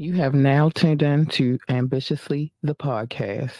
You have now tuned in to Ambitiously the podcast.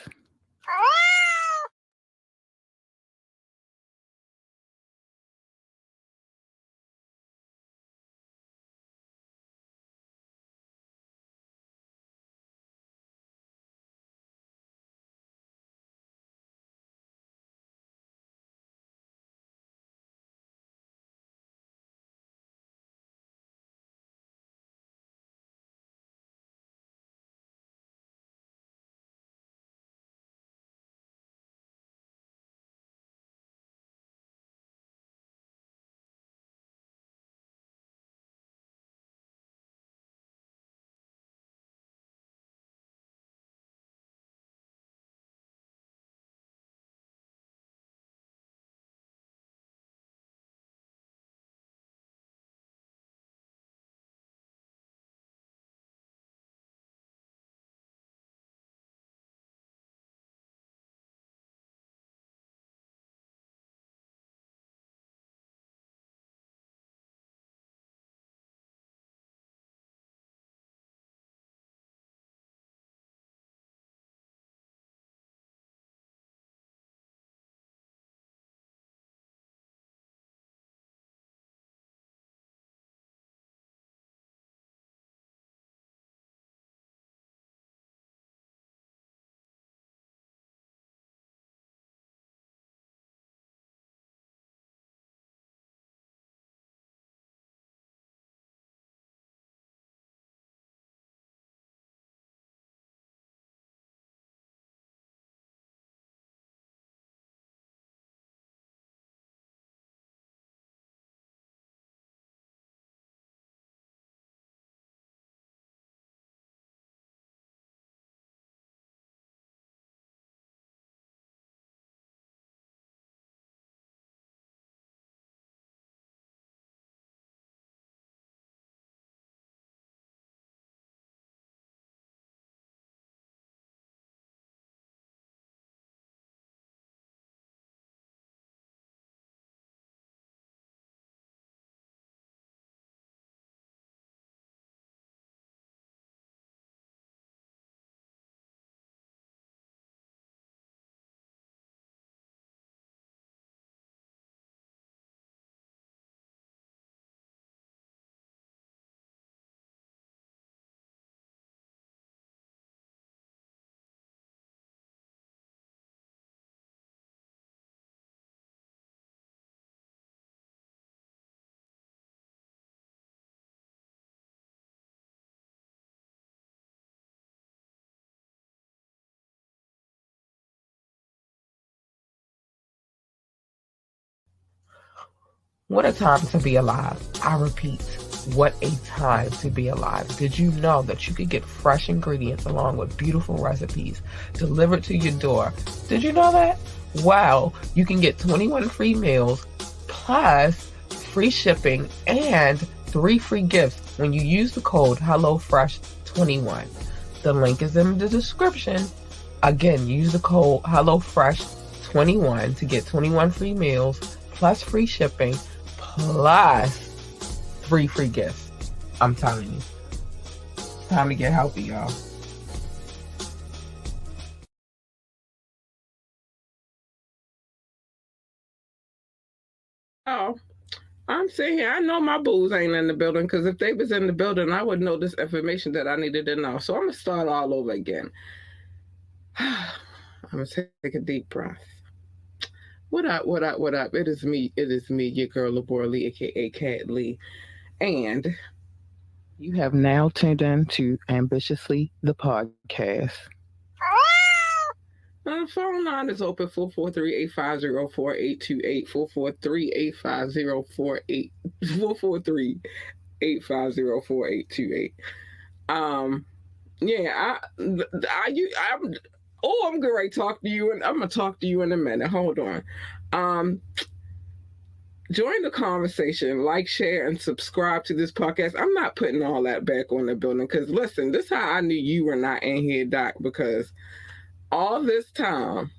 What a time to be alive. I repeat, what a time to be alive. Did you know that you could get fresh ingredients along with beautiful recipes delivered to your door? Did you know that? Wow, you can get 21 free meals plus free shipping and 3 free gifts when you use the code HelloFresh21. The link is in the description. Again, use the code HelloFresh21 to get 21 free meals plus free shipping plus 3 free gifts. I'm telling you. It's time to get healthy, y'all. Oh, I'm sitting here. I know my booze ain't in the building because if they was in the building, I would know this information that I needed to know. So I'm gonna start all over again. I'm gonna take a deep breath. What up? What up? What up? It is me. It is me, your girl Labora Lee, aka Cat Lee, and You have now tuned in to Ambitiously the podcast. the phone line is open 443-850-4828, 443-850-4828. Yeah, I'm. Oh, I'm gonna talk to you, and I'm gonna talk to you in a minute. Hold on. Um, Join the conversation, like, share, and subscribe to this podcast. I'm not putting all that back on the building because listen, this is how I knew you were not in here, Doc. Because all this time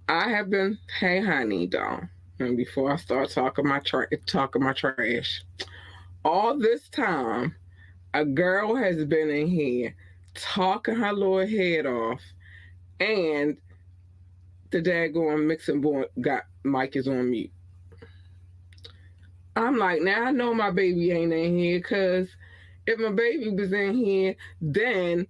I have been, hey, honey, doll. And before I start talking my trash, all this time A girl has been in here talking her little head off, and the daggone mixing board got mic is on mute. I'm like, now I know my baby ain't in here, because if my baby was in here, then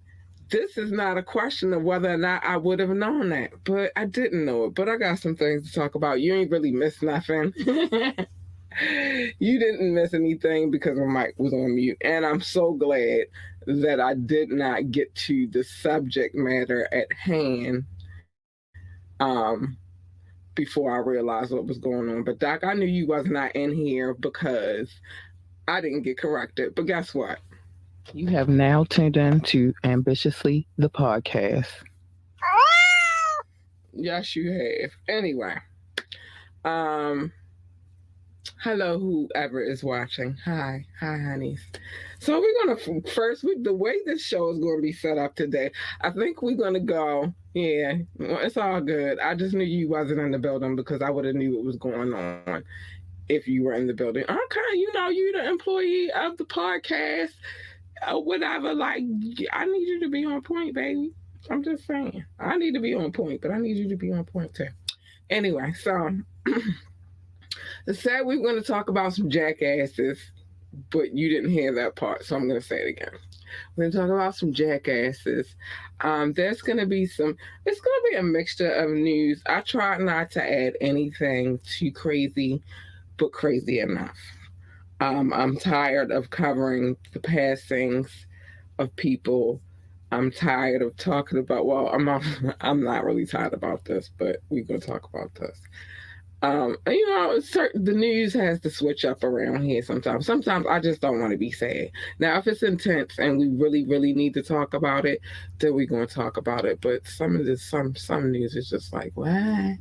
this is not a question of whether or not I would have known that. But I didn't know it. But I got some things to talk about. You ain't really missed nothing. You didn't miss anything because my mic was on mute. And I'm so glad that I did not get to the subject matter at hand um, before I realized what was going on. But Doc, I knew you was not in here because I didn't get corrected. But guess what? You have now tuned in to Ambitiously the podcast. Yes, you have. Anyway, um, hello, whoever is watching. Hi, honeys. So we're gonna first. The way this show is going to be set up today, I think we're gonna go. Yeah, well, it's all good. I just knew you wasn't in the building because I would have knew what was going on if you were in the building. Okay, you the employee of the podcast, whatever. Like, I need you to be on point, baby. I'm just saying. I need to be on point, but I need you to be on point too. Anyway, so it said we are going to talk about some jackasses, but you didn't hear that part, so I'm going to say it again. We're going to talk about some jackasses. There's going to be some, it's going to be a mixture of news. I tried not to add anything too crazy, but crazy enough. I'm tired of covering the passings of people. I'm tired of talking about, well, I'm not really tired about this, but we're going to talk about this. The news has to switch up around here sometimes. Sometimes I just don't want to be sad. Now, if it's intense and we really, really need to talk about it, then we're going to talk about it. But some of this, some news is just like, what?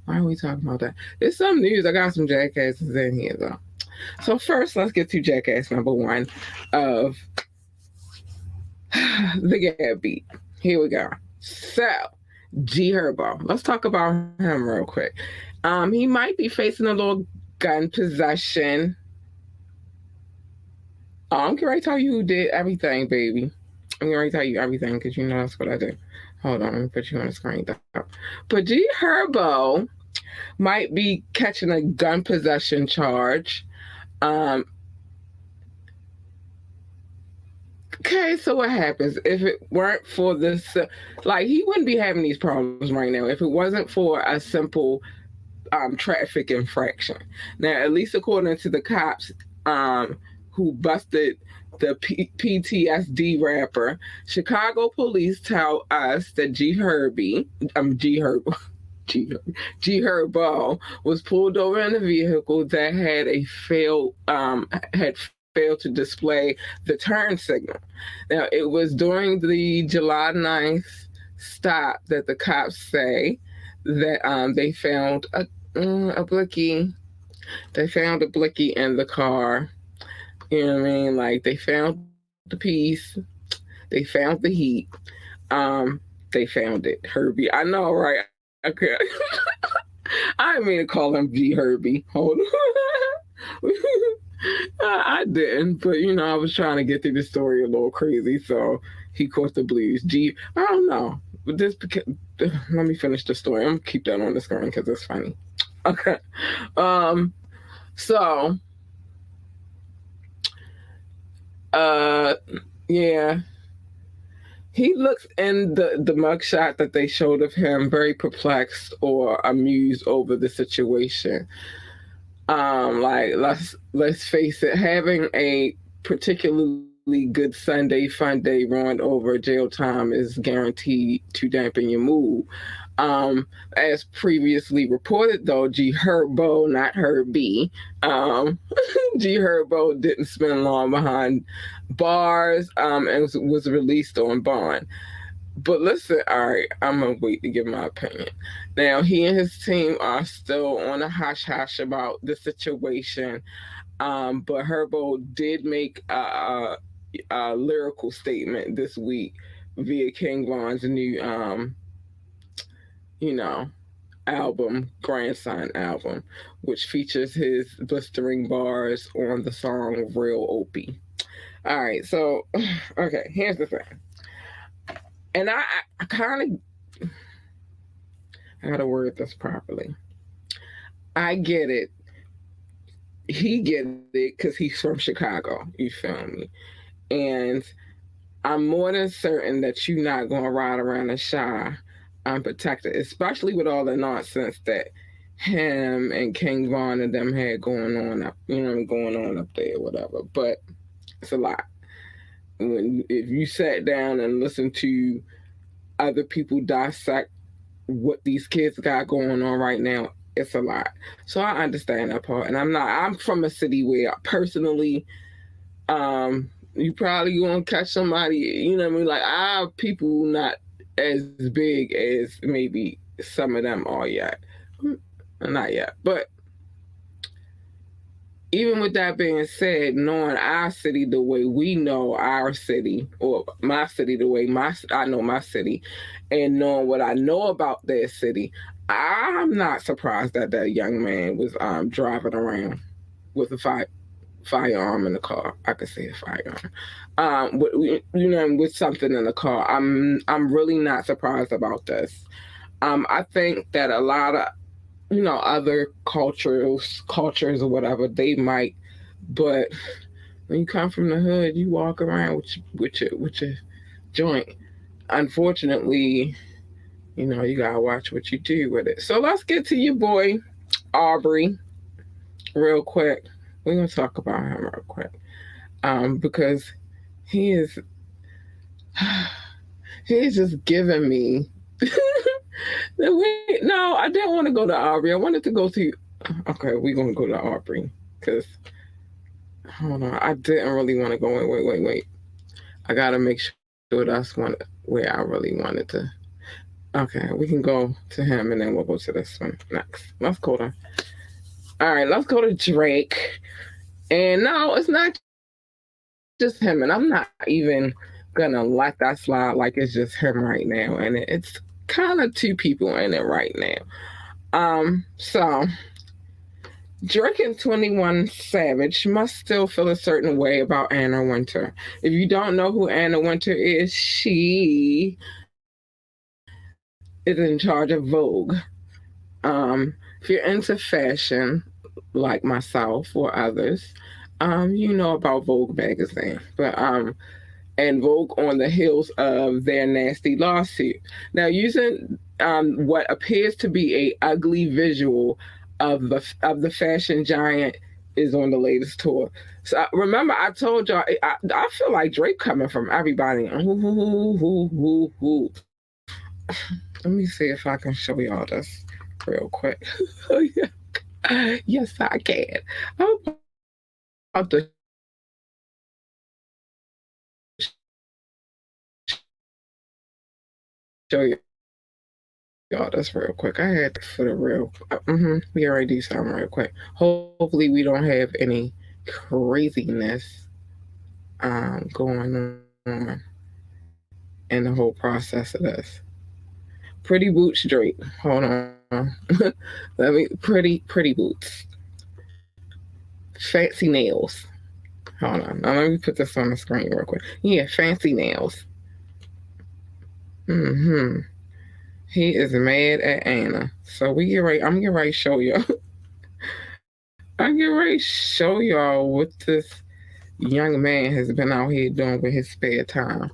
Why are we talking about that? There's some news. I got some jackasses in here though. So first, let's get to jackass number one of the Gab Beat. Here we go. So, G Herbo. Let's talk about him real quick. He might be facing a little gun possession. I'm going to tell you who did everything, baby. I'm going to tell you everything because you know that's what I do. Hold on, let me put you on the screen. But G Herbo might be catching a gun possession charge. Okay, so what happens if it weren't for this? Like, he wouldn't be having these problems right now if it wasn't for a simple traffic infraction. Now, at least according to the cops who busted the PTSD rapper, Chicago police tell us that G Herbo was pulled over in a vehicle that had failed to display the turn signal. Now, it was during the July 9th stop that the cops say that they found a blicky. They found a blicky in the car. You know what I mean? Like, they found the piece. They found the heat. They found it. Herbie. I know, right? Okay. I didn't mean to call him G Herbie. Hold on. I didn't, but I was trying to get through the story a little crazy, so he caught the blues. I don't know. But let me finish the story. I'm gonna keep that on the screen because it's funny. Okay. So, yeah. He looks in the mugshot that they showed of him very perplexed or amused over the situation. Like, let's face it, having a particularly good Sunday fun day run over jail time is guaranteed to dampen your mood. As previously reported, though, G Herbo, not Herbie, G Herbo didn't spend long behind bars and was released on bond. But listen, all right, I'm going to wait to give my opinion. Now, he and his team are still on a hush-hush about the situation, but Herbo did make a lyrical statement this week via King Von's new, album, Grandson album, which features his blistering bars on the song Real Opie. All right. So, okay. Here's the thing, and I kind of I gotta word this properly. I get it. He get it because he's from Chicago. You feel me? And I'm more than certain that you're not gonna ride around and shy unprotected, especially with all the nonsense that him and King Von and them had going on up, going on up there, whatever. But it's a lot. If you sat down and listened to other people dissect what these kids got going on right now, it's a lot. So I understand that part. And I'm from a city where personally, you probably gonna catch somebody, you know what I mean? Like our people not as big as maybe some of them are yet. Not yet. But even with that being said, knowing our city the way we know our city, or my city the way I know my city, and knowing what I know about their city, I'm not surprised that that young man was driving around with a firearm in the car. I could say a firearm. With something in the car. I'm really not surprised about this. I think that a lot of other cultures or whatever, they might, but when you come from the hood, you walk around with your joint. Unfortunately, you gotta watch what you do with it. So let's get to your boy Aubrey real quick. We're gonna talk about him real quick, because he is he's just giving me. No, I didn't want to go to Aubrey. I wanted to go to. Okay, we're gonna go to Aubrey because hold on, I didn't really want to go. Wait. I gotta make sure that's where I really wanted to. Okay, we can go to him and then we'll go to this one next. Let's go to. All right, let's go to Drake. And no, it's not just him, and I'm not even gonna let that slide like it's just him right now. And it's kind of two people in it right now. So Drake and 21 Savage must still feel a certain way about Anna Winter. If you don't know who Anna Winter is, she is in charge of Vogue. If you're into fashion, like myself or others, you know about Vogue magazine. And Vogue on the heels of their nasty lawsuit. Now, using what appears to be a ugly visual of the fashion giant is on the latest tour. So remember, I told y'all, I feel like Drake coming from everybody. Let me see if I can show y'all this real quick. Yes, I can. I'm about to show y'all this real quick. I had to for the real. We already do something real quick. Hopefully, we don't have any craziness going on in the whole process of this. Pretty boots, Drake. Hold on. Pretty boots. Fancy nails. Hold on. Now let me put this on the screen real quick. Yeah, fancy nails. Mm-hmm. He is mad at Anna. So we get ready. I'm getting ready to show y'all. I'm getting ready to show y'all what this young man has been out here doing with his spare time.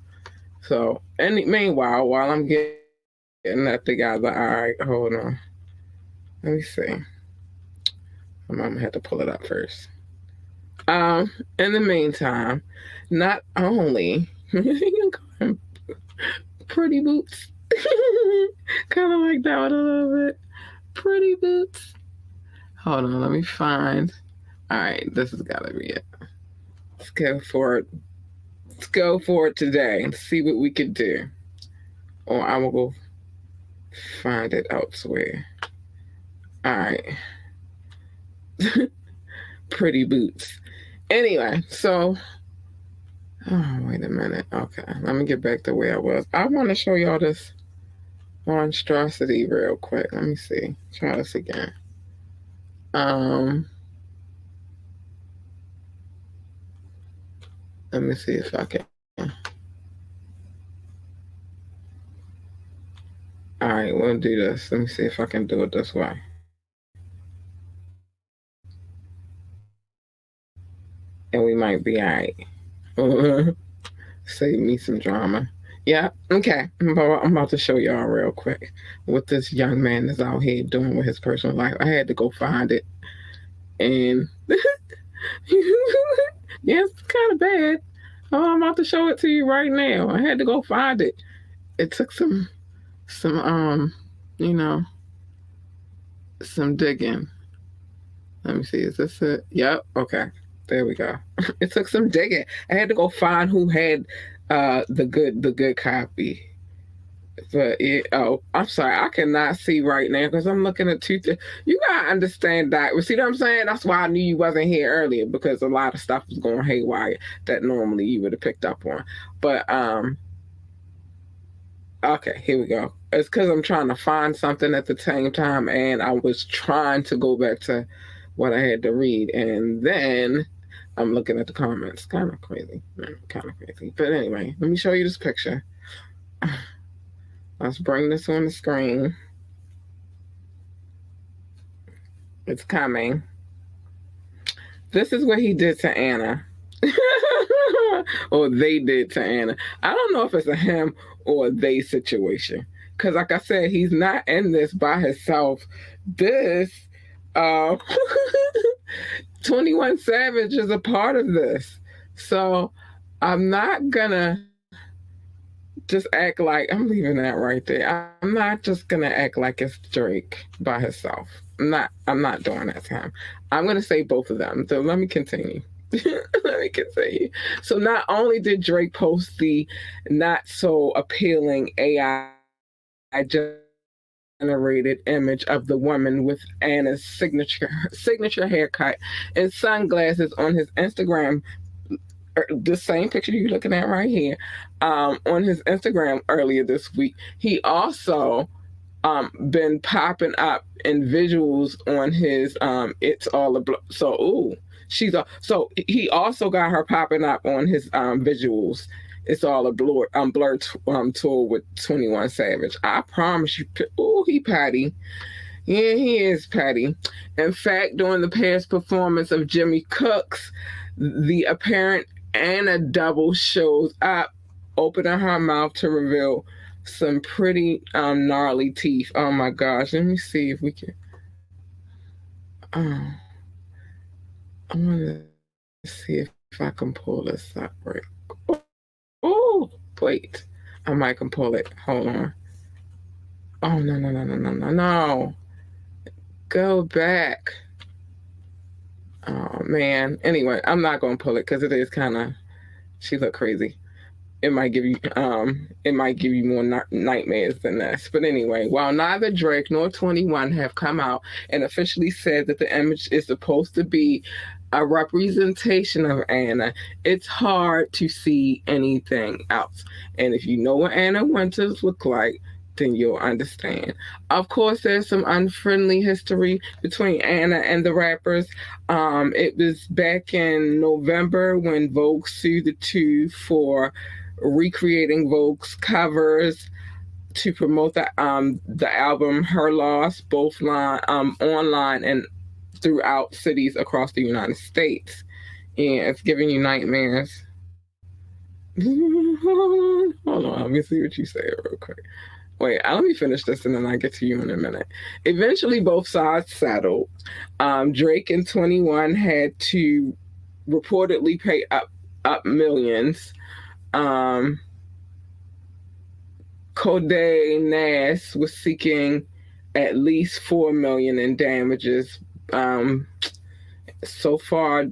So, and meanwhile, while I'm getting that together, all right, hold on. Let me see. I'm gonna have to pull it up first. In the meantime, not only pretty boots, kind of like that one a little bit. Pretty boots. Hold on, let me find. All right, this has got to be it. Let's go for it. Let's go for it today and see what we can do. Or I will go find it elsewhere. All right. Pretty boots. Anyway, so oh wait a minute. Okay, let me get back to where I was. I want to show y'all this monstrosity real quick. Let me see. Try this again. Um Let me see if I can. All right, we'll do this. Let me see if I can do it this way. And we might be all right. Save me some drama. Yeah, okay. I'm about to show y'all real quick what this young man is out here doing with his personal life. I had to go find it. And yeah, it's kind of bad. Oh, I'm about to show it to you right now. I had to go find it. It took some you know, some digging. Let me see. Is this it? Yep. Okay. There we go. It took some digging. I had to go find who had the good copy. But oh, I'm sorry, I cannot see right now because I'm looking at two. You gotta understand that. See what I'm saying? That's why I knew you wasn't here earlier because a lot of stuff was going haywire that normally you would have picked up on. But okay, here we go. It's because I'm trying to find something at the same time, and I was trying to go back to what I had to read, and then I'm looking at the comments. Kind of crazy, kind of crazy. But anyway, let me show you this picture. Let's bring this on the screen. It's coming. This is what he did to Anna. Or they did to Anna. I don't know if it's a him or a they situation. Because, like I said, he's not in this by himself. This, uh, 21 Savage is a part of this. So I'm not gonna just act like I'm leaving that right there. I'm not just gonna act like it's Drake by himself. I'm not doing that to him. I'm gonna say both of them. So let me continue. Let me continue. So not only did Drake post the not so appealing AI generated image of the woman with Anna's signature haircut and sunglasses on his Instagram, the same picture you're looking at right here, on his Instagram earlier this week. He also been popping up in visuals on his it's all a so ooh so he also got her popping up on his visuals. It's all a blur tour with 21 Savage. I promise you. Ooh, he patty. Yeah, he is petty. In fact, during the past performance of Jimmy Cook's, the apparent Anna double shows up, opening her mouth to reveal some pretty gnarly teeth. Oh my gosh, let me see if we can. Oh, I want to see if I can pull this up right. Oh, wait. I might can pull it. Hold on. Oh, no, no, no, no, no, no, no. Go back. Oh man. Anyway, I'm not gonna pull it because it is kind of. She look crazy. It might give you more nightmares than this. But anyway, while neither Drake nor 21 have come out and officially said that the image is supposed to be a representation of Anna, it's hard to see anything else. And if you know what Anna Winters look like, then you'll understand. Of course, there's some unfriendly history between Anna and the rappers. It was back in November when Vogue sued the two for recreating Vogue's covers to promote the album Her Loss, both online and throughout cities across the United States. Yeah, it's giving you nightmares. Hold on, let me see what you say real quick. Wait, let me finish this and then I get to you in a minute. Eventually, both sides settled. Drake and 21 had to reportedly pay up millions. Condé Nast was seeking at least $4 million in damages. So far,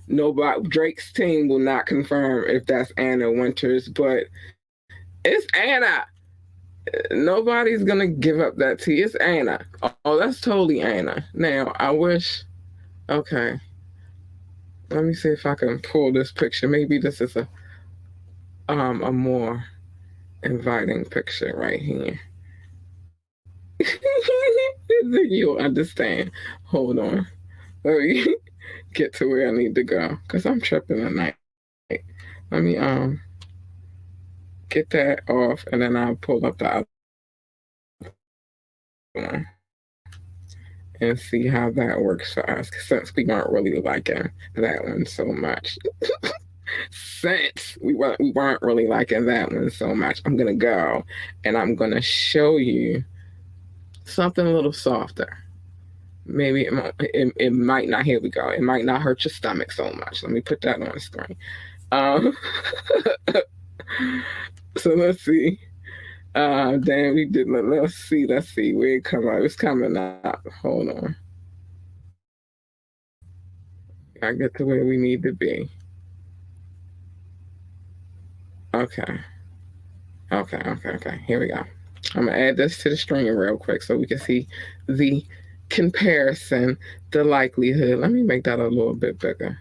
nobody. Drake's team will not confirm if that's Anna Winters, but it's Anna. Nobody's gonna give up that tea. It's Anna. Oh, that's totally Anna. Now I wish. Okay, let me see if I can pull this picture. Maybe this is a more inviting picture right here. You'll understand. Hold on. get to where I need to go because I'm tripping tonight. Let me get that off and then I'll pull up the other one and see how that works for us since we weren't really liking that one so much. Since we weren't really liking that one so much, I'm gonna go and I'm gonna show you something a little softer. Maybe it might not. Here we go. It might not hurt your stomach so much. Let me put that on the screen. Um, so let's see. Damn, we did. Let's see. Let's see where it come up. It's coming up. Hold on. I get to where we need to be. Okay. Okay. Here we go. I'm gonna add this to the screen real quick so we can see the comparison, the likelihood. Let me make that a little bit bigger.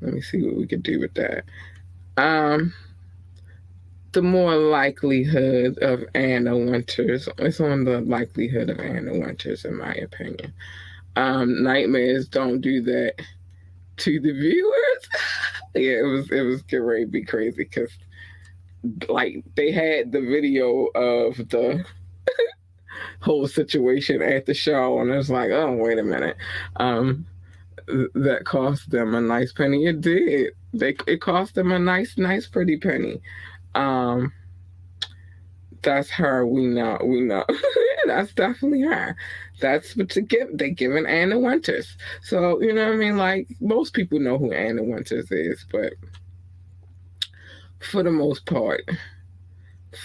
Let me see what we can do with that. Um, the more likelihood of Anna Winters. It's on the likelihood of Anna Winters, in my opinion. Nightmares don't do that to the viewers. Yeah, it was getting ready to be crazy because like they had the video of the whole situation at the show, and it's like, oh wait a minute, that cost them a nice penny. It did. It cost them a nice pretty penny. Um, that's her. We know. That's definitely her. That's what to give. They giving Anna Winters. So you know what I mean. Like most people know who Anna Winters is, but for the most part,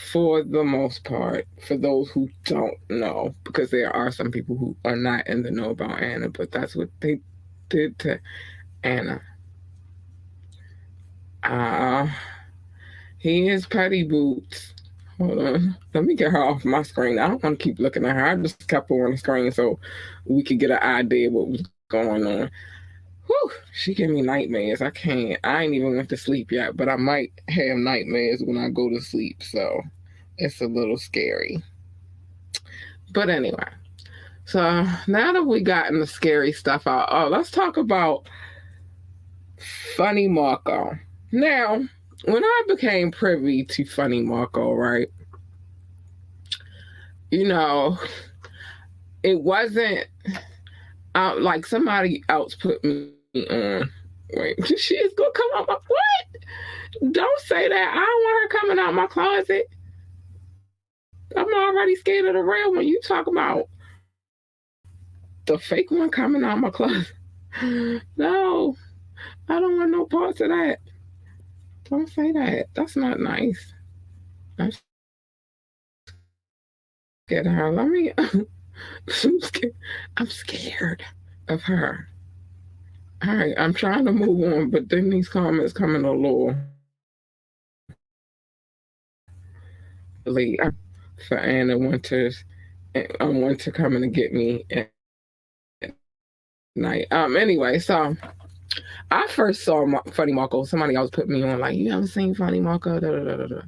for those who don't know, because there are some people who are not in the know about Anna, but that's what they did to Anna. Uh, he is Petty Boots. Hold on. Let me get her off my screen. I don't want to keep looking at her. I just kept her on the screen so we could get an idea of what was going on. Whew, she gave me nightmares. I can't. I ain't even went to sleep yet, but I might have nightmares when I go to sleep, so it's a little scary. But anyway, so now that we gotten the scary stuff out, let's talk about Funny Marco. Now, when I became privy to Funny Marco, right, you know, it wasn't like somebody else put me on. Wait, she is gonna come out my what? Don't say that. I don't want her coming out my closet. I'm already scared of the real one. You talk about the fake one coming out my closet. No, I don't want no parts of that. Don't say that. That's not nice. I'm scared of her. Let me. I'm scared of her. All right, I'm trying to move on, but then these comments coming a little late for Anna Winters. Winter coming to get me at night. Anyway, so I first saw Funny Marco. Somebody else put me on like, you haven't seen Funny Marco? Da, da, da, da, da.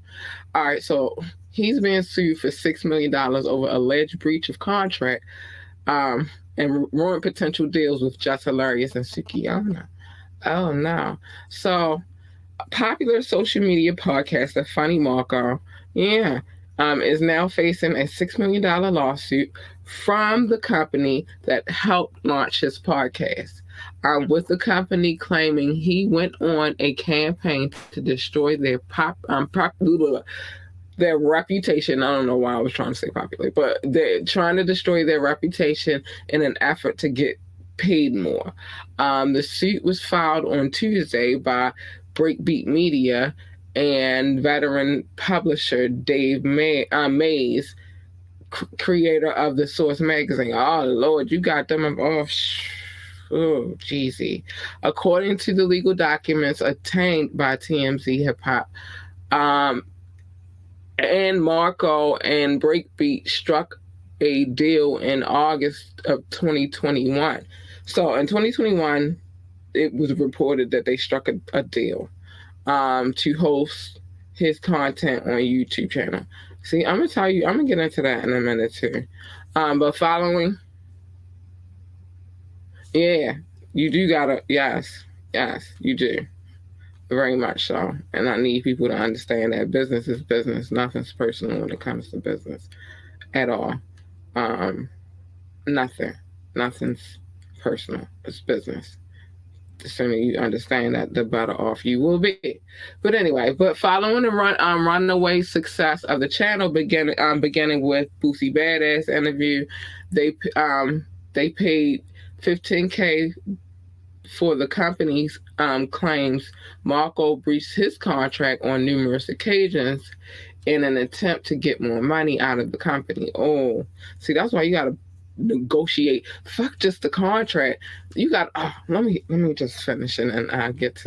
All right, so he's being sued for $6 million over alleged breach of contract, and ruined potential deals with Just Hilarious and Sukiana. Oh no! So popular social media podcaster Funny Marco, yeah, is now facing a $6 million lawsuit from the company that helped launch his podcast. With the company claiming he went on a campaign to destroy their reputation. I don't know why I was trying to say popular, but they're trying to destroy their reputation in an effort to get paid more. The suit was filed on Tuesday by Breakbeat Media and veteran publisher Dave Mays, creator of The Source magazine. Oh, Lord, you got them off. Oh, jeezy. According to the legal documents obtained by TMZ Hip Hop, and Marco and Breakbeat struck a deal in August of 2021. So in 2021, it was reported that they struck a deal to host his content on YouTube channel. See, I'm gonna get into that in a minute too. But following, yeah, You do gotta, yes, you do. Very much so. And I need people to understand that business is business. Nothing's personal when it comes to business at all. Um, nothing. Nothing's personal. It's business. The sooner you understand that, the better off you will be. But anyway, but following the runaway success of the channel, beginning with Boosie Badass interview, they they paid 15K for the company's claims. Marco breached his contract on numerous occasions in an attempt to get more money out of the company. Oh, see, that's why you got to negotiate. Fuck just the contract. You got. Oh, let me just finish and I get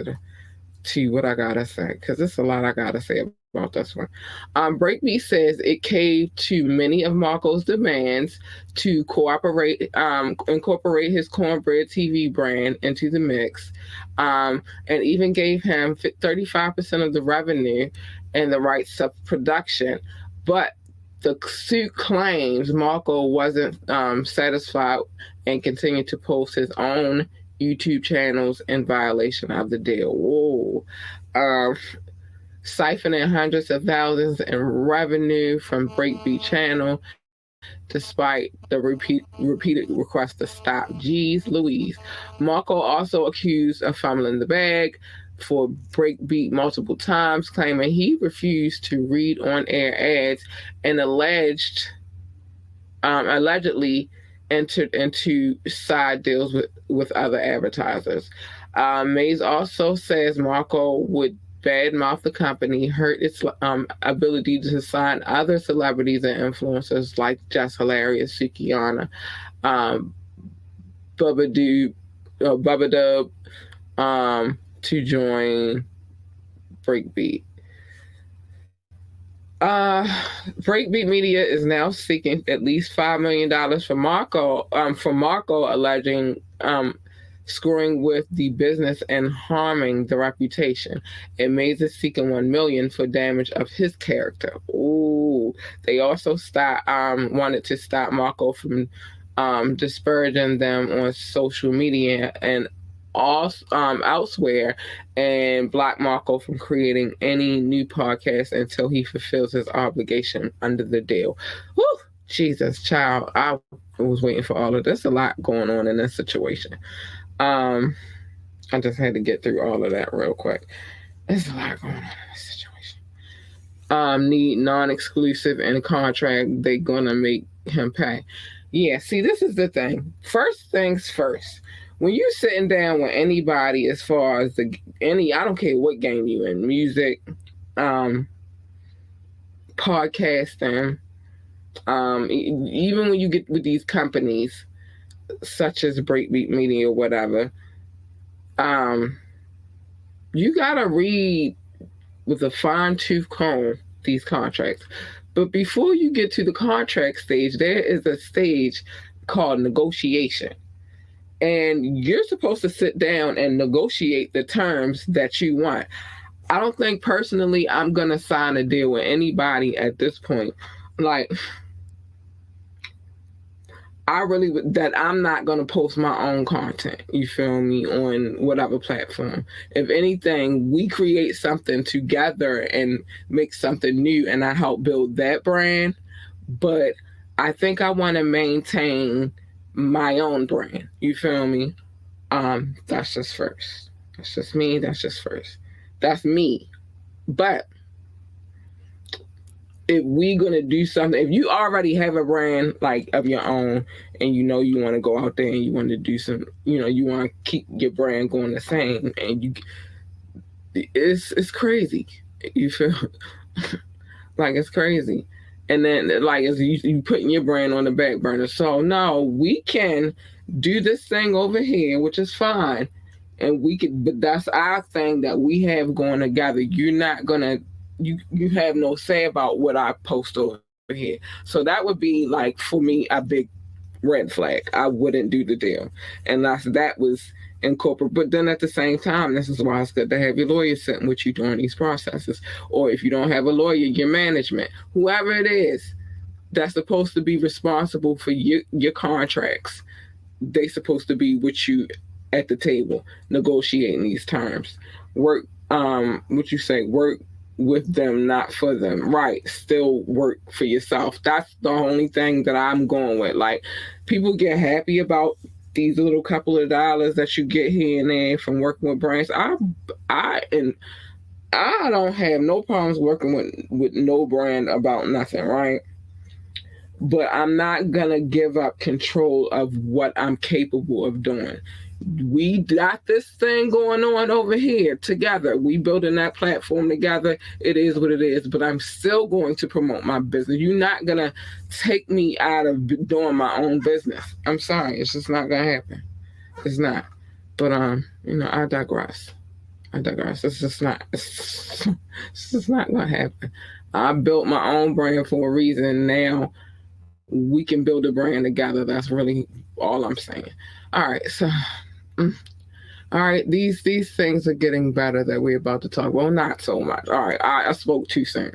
to what I gotta say, because there's a lot I gotta say about this one. Breakbeat says it caved to many of Marco's demands to incorporate his cornbread TV brand into the mix, and even gave him 35% of the revenue and the rights of production. But the suit claims Marco wasn't satisfied and continued to post his own YouTube channels in violation of the deal. Whoa. Um, Siphoning hundreds of thousands in revenue from Breakbeat channel, despite the repeated request to stop. Jeez Louise. Marco also accused of fumbling the bag for Breakbeat multiple times, claiming he refused to read on-air ads and allegedly entered into side deals with other advertisers. Mays also says Marco would badmouth the company, hurt its ability to sign other celebrities and influencers like Jess Hilarious, Sukiana, um, Bubba Dub, to join Breakbeat. Breakbeat Media is now seeking at least $5 million for Marco alleging screwing with the business and harming the reputation. And Mays is seeking $1 million for damage of his character. Ooh, they also wanted to stop Marco from disparaging them on social media and elsewhere, and block Marco from creating any new podcast until he fulfills his obligation under the deal. Whew, Jesus, child, I was waiting for all of this. A lot going on in this situation. I just had to get through all of that real quick. There's a lot going on in this situation. Need non-exclusive in a contract. They gonna make him pay. Yeah, see, this is the thing. First things first. When you're sitting down with anybody, as far as I don't care what game you in, music, podcasting, even when you get with these companies such as Breakbeat Media or whatever, you gotta read with a fine tooth comb these contracts. But before you get to the contract stage, there is a stage called negotiation. And you're supposed to sit down and negotiate the terms that you want. I don't think personally I'm going to sign a deal with anybody at this point. Like, that I'm not going to post my own content, you feel me, on whatever platform. If anything, we create something together and make something new, and I help build that brand. But I think I want to maintain my own brand. You feel me? That's just first. That's just me. That's just first. That's me. But if we gonna do something, if you already have a brand like of your own, and you want to go out there and you want to do some, you want to keep your brand going the same, and it's crazy. You feel like it's crazy. And then, like, as you putting your brand on the back burner. So no, we can do this thing over here, which is fine, and but that's our thing that we have going together. You're not gonna, you have no say about what I post over here. So that would be, like, for me, a big red flag. I wouldn't do the deal unless that was incorporated. But then at the same time, this is why it's good to have your lawyer sitting with you during these processes. Or if you don't have a lawyer, your management, whoever it is that's supposed to be responsible for your contracts, they supposed to be with you at the table negotiating these terms. Work, what you say, work with them, not for them. Right. Still work for yourself. That's the only thing that I'm going with. Like, people get happy about these little couple of dollars that you get here and there from working with brands. And I don't have no problems working with no brand about nothing, right? But I'm not gonna give up control of what I'm capable of doing. We got this thing going on over here together. We building that platform together. It is what it is. But I'm still going to promote my business. You're not gonna take me out of doing my own business. I'm sorry. It's just not gonna happen. It's not. But I digress. I digress. It's just not. It's just not gonna happen. I built my own brand for a reason. Now we can build a brand together. That's really all I'm saying. All right. So, all right. These things are getting better that we're about to talk. Well, not so much. All right. I spoke too soon.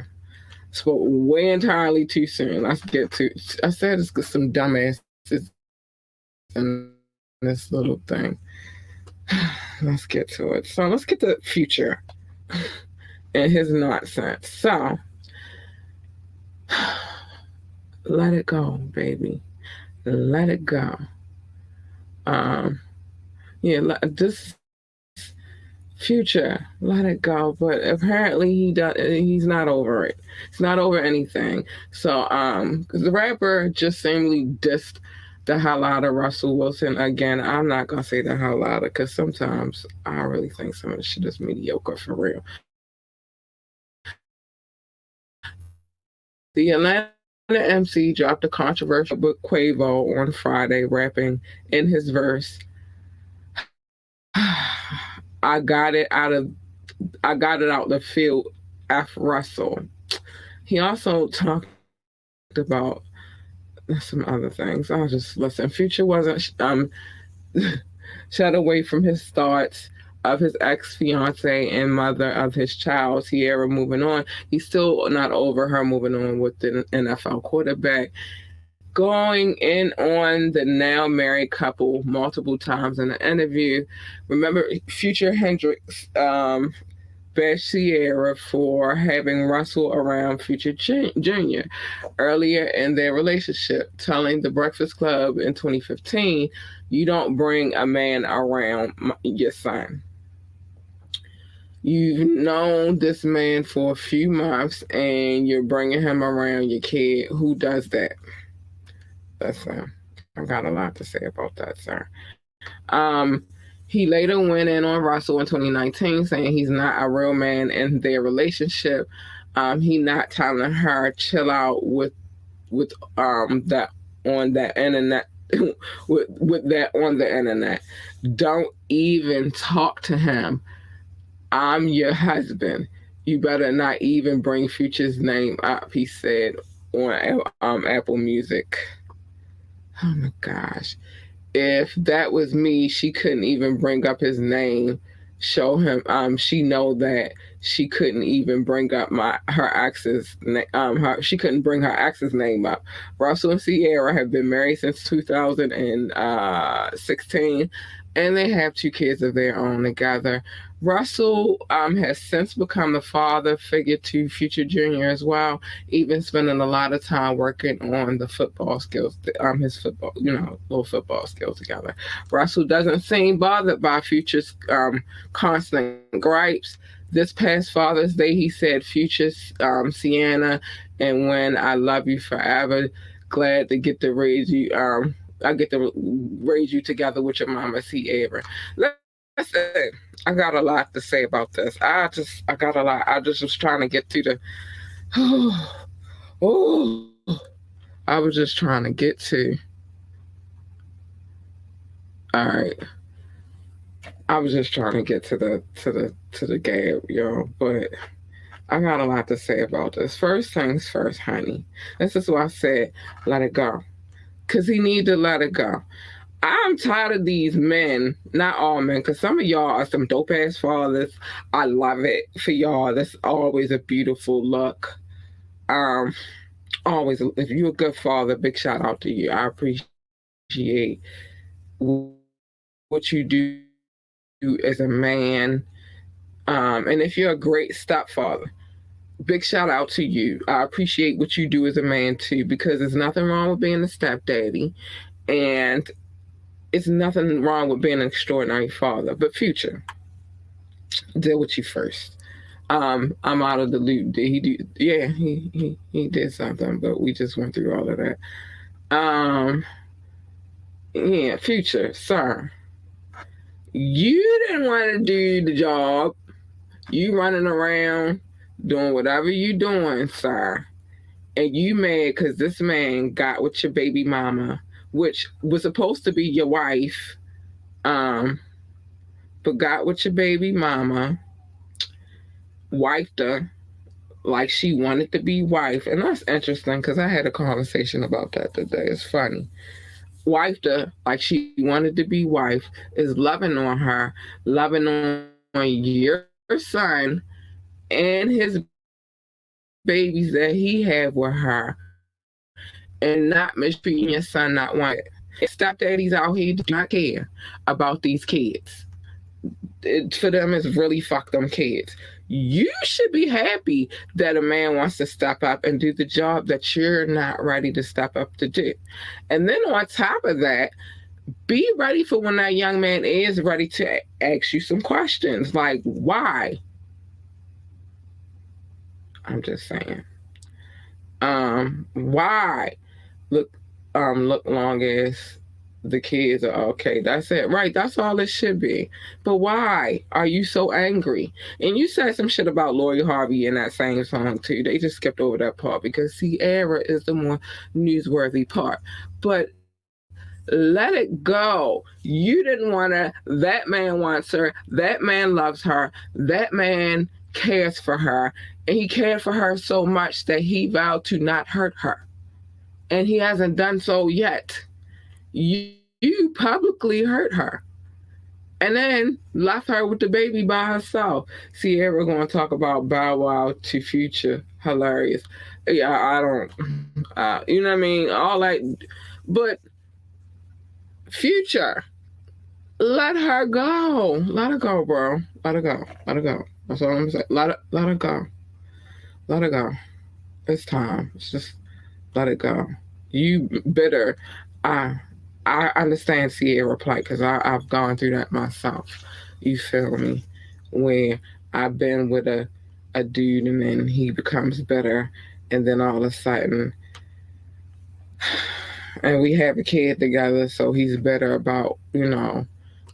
Spoke way entirely too soon. Let's get to. I said it's some dumbasses in this little thing. Let's get to it. So let's get to Future and his nonsense. So let it go, baby. Let it go. This Future, let it go. But apparently he's not over it. He's not over anything. So because the rapper just seemingly dissed the hell out of Russell Wilson. Again, I'm not gonna say the hell out of, because sometimes I really think some of the shit is mediocre for real. The Atlanta MC dropped a controversial book Quavo on Friday, rapping in his verse, I got it out the field F Russell. He also talked about some other things. I'll just listen. Future wasn't shut away from his thoughts of his ex-fiance and mother of his child, Sierra, moving on. He's still not over her moving on with the NFL quarterback. Going in on the now married couple multiple times in an interview. Remember, Future Hendrix bashed Sierra for having Russell around Future Jr. earlier in their relationship, telling The Breakfast Club in 2015, "You don't bring a man around your son. You've known this man for a few months and you're bringing him around your kid. Who does that?" That's I got a lot to say about that, sir. He later went in on Russell in 2019, saying he's not a real man in their relationship. He not telling her chill out with that on that internet with that on the internet. Don't even talk to him. I'm your husband. You better not even bring Future's name up, he said on Apple Music. Oh my gosh. If that was me, she couldn't even bring up his name, show him. She know that she couldn't even bring up her ex's she couldn't bring her ex's name up. Russell and Sierra have been married since 2016, and they have 2 kids of their own together. Russell has since become the father figure to Future Jr. as well, even spending a lot of time working on the football skills, his football, little football skills together. Russell doesn't seem bothered by Future's constant gripes. This past Father's Day, he said, "Future, Sienna, and when I love you forever, glad to get to raise you. I get to raise you together with your mama, Sierra." Listen, I got a lot to say about this. I got a lot. I just was trying to get to the. Oh, I was just trying to get to. All right. I was just trying to get to the Gab, yo. But I got a lot to say about this. First things first, honey. This is why I said let it go, cause he need to let it go. I'm tired of these men, not all men, because some of y'all are some dope ass fathers. I love it for y'all. That's always a beautiful look. Always, if you're a good father, big shout out to you. I appreciate what you do as a man. And if you're a great stepfather, big shout out to you. I appreciate what you do as a man too, because there's nothing wrong with being a stepdaddy, and it's nothing wrong with being an extraordinary father. But Future, deal with you first. I'm out of the loop. Did he do? Yeah, he did something, but we just went through all of that. Um, yeah, Future, sir, you didn't want to do the job. You running around doing whatever you doing, sir, and you mad because this man got with your baby mama, which was supposed to be your wife, um, but got with your baby mama, wifed her like she wanted to be wife, and that's interesting because I had a conversation about that today. It's funny. Wifed her like she wanted to be wife, is loving on her, loving on your son and his babies that he had with her, and not mistreating your son not one bit. And stepdaddies out here do not care about these kids. For them, it's really fuck them kids. You should be happy that a man wants to step up and do the job that you're not ready to step up to do. And then on top of that, be ready for when that young man is ready to ask you some questions like, why? I'm just saying. Why? Look, look long as the kids are okay. That's it. Right. That's all it should be. But why are you so angry? And you said some shit about Lori Harvey in that same song too. They just skipped over that part because Sierra is the more newsworthy part. But let it go. You didn't want to. That man wants her. That man loves her. That man cares for her. And he cared for her so much that he vowed to not hurt her. And he hasn't done so yet. You publicly hurt her. And then left her with the baby by herself. Sierra going to talk about Bow Wow to Future. Hilarious. Yeah, I don't, you know what I mean? All that. But Future, let her go. Let her go, bro. Let her go. Let her go. That's all I'm saying. Let her go. Let her go. It's time. It's just let it go. You bitter. I I understand Sierra plight because I've gone through that myself. You feel me? Where I've been with a dude and then he becomes better, and then all of a sudden, and we have a kid together, so he's better about,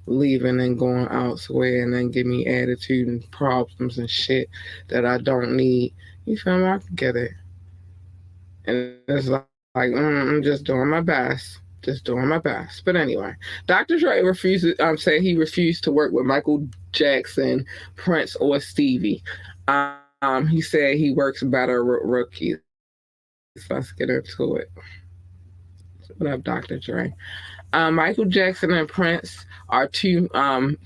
leaving and going elsewhere and then give me attitude and problems and shit that I don't need. You feel me? I can get it. And it's like, I'm just doing my best. Just doing my best. But anyway, Dr. Dre refuses, said he refused to work with Michael Jackson, Prince, or Stevie. He said he works better with rookies. Let's get into it. What up, Dr. Dre? Michael Jackson and Prince are two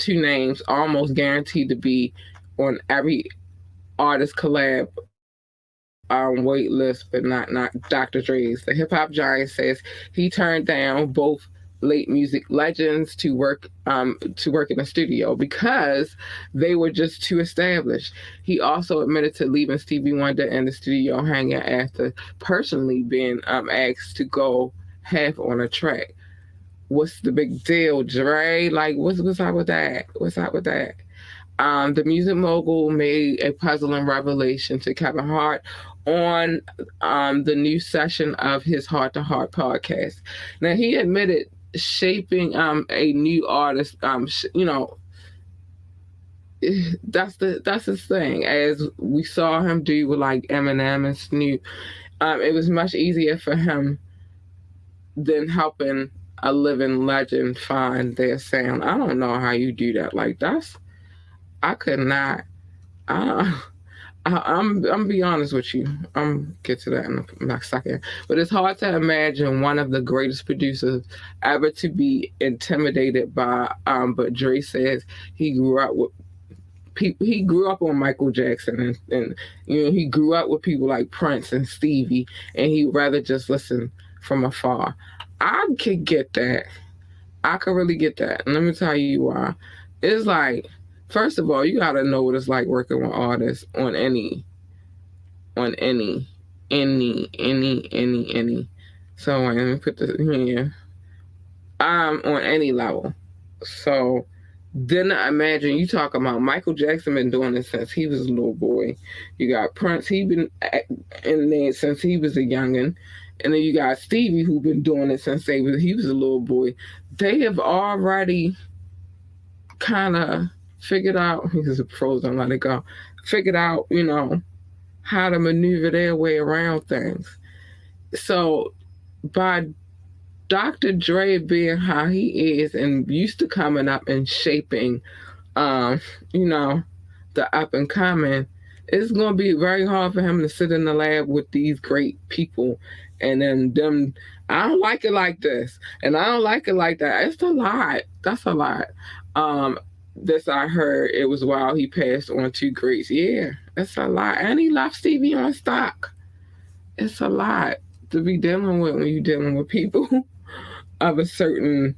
names almost guaranteed to be on every artist collab wait list, but not Dr. Dre's. The hip hop giant says he turned down both late music legends to work in the studio because they were just too established. He also admitted to leaving Stevie Wonder in the studio hanging after personally being asked to go half on a track. What's the big deal, Dre? Like, what's up with that? What's up with that? The music mogul made a puzzling revelation to Kevin Hart on the new session of his Heart to Heart podcast. Now, he admitted shaping a new artist. That's his thing. As we saw him do with like Eminem and Snoop, it was much easier for him than helping a living legend find their sound. I don't know how you do that. Like I could not. I'm be honest with you. I'm get to that in a second. But it's hard to imagine one of the greatest producers ever to be intimidated by. But Dre says he grew up with people. He grew up on Michael Jackson, and he grew up with people like Prince and Stevie, and he'd rather just listen from afar. I could get that. I could really get that. And let me tell you why. It's like, first of all, you gotta know what it's like working with artists on any. So let me put this here. On any level. So then I imagine you talking about Michael Jackson been doing this since he was a little boy. You got Prince, he been in there since he was a youngin. And then you got Stevie who been doing it since he was a little boy. They have already kind of figured out, he's frozen, let it go, figured out, how to maneuver their way around things. So by Dr. Dre being how he is and used to coming up and shaping, um, you know, the up and coming, it's going to be very hard for him to sit in the lab with these great people and then them. I don't like it like this, and I don't like it like that. It's a lot. That's a lot. Um, this I heard it was while he passed on two greats. Yeah, it's a lot, and he left Stevie on stock. It's a lot to be dealing with when you're dealing with people of a certain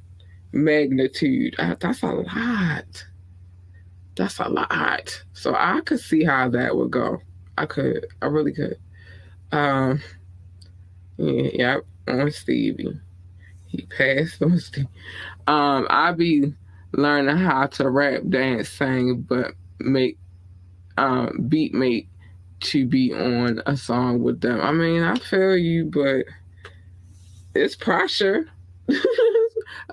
magnitude. That's a lot. That's a lot. So I could see how that would go. I could. I really could. Um, yeah, on Stevie. He passed on Stevie. I be learning how to rap, dance, sing, but make beat mate to be on a song with them. I mean, I feel you, but it's pressure.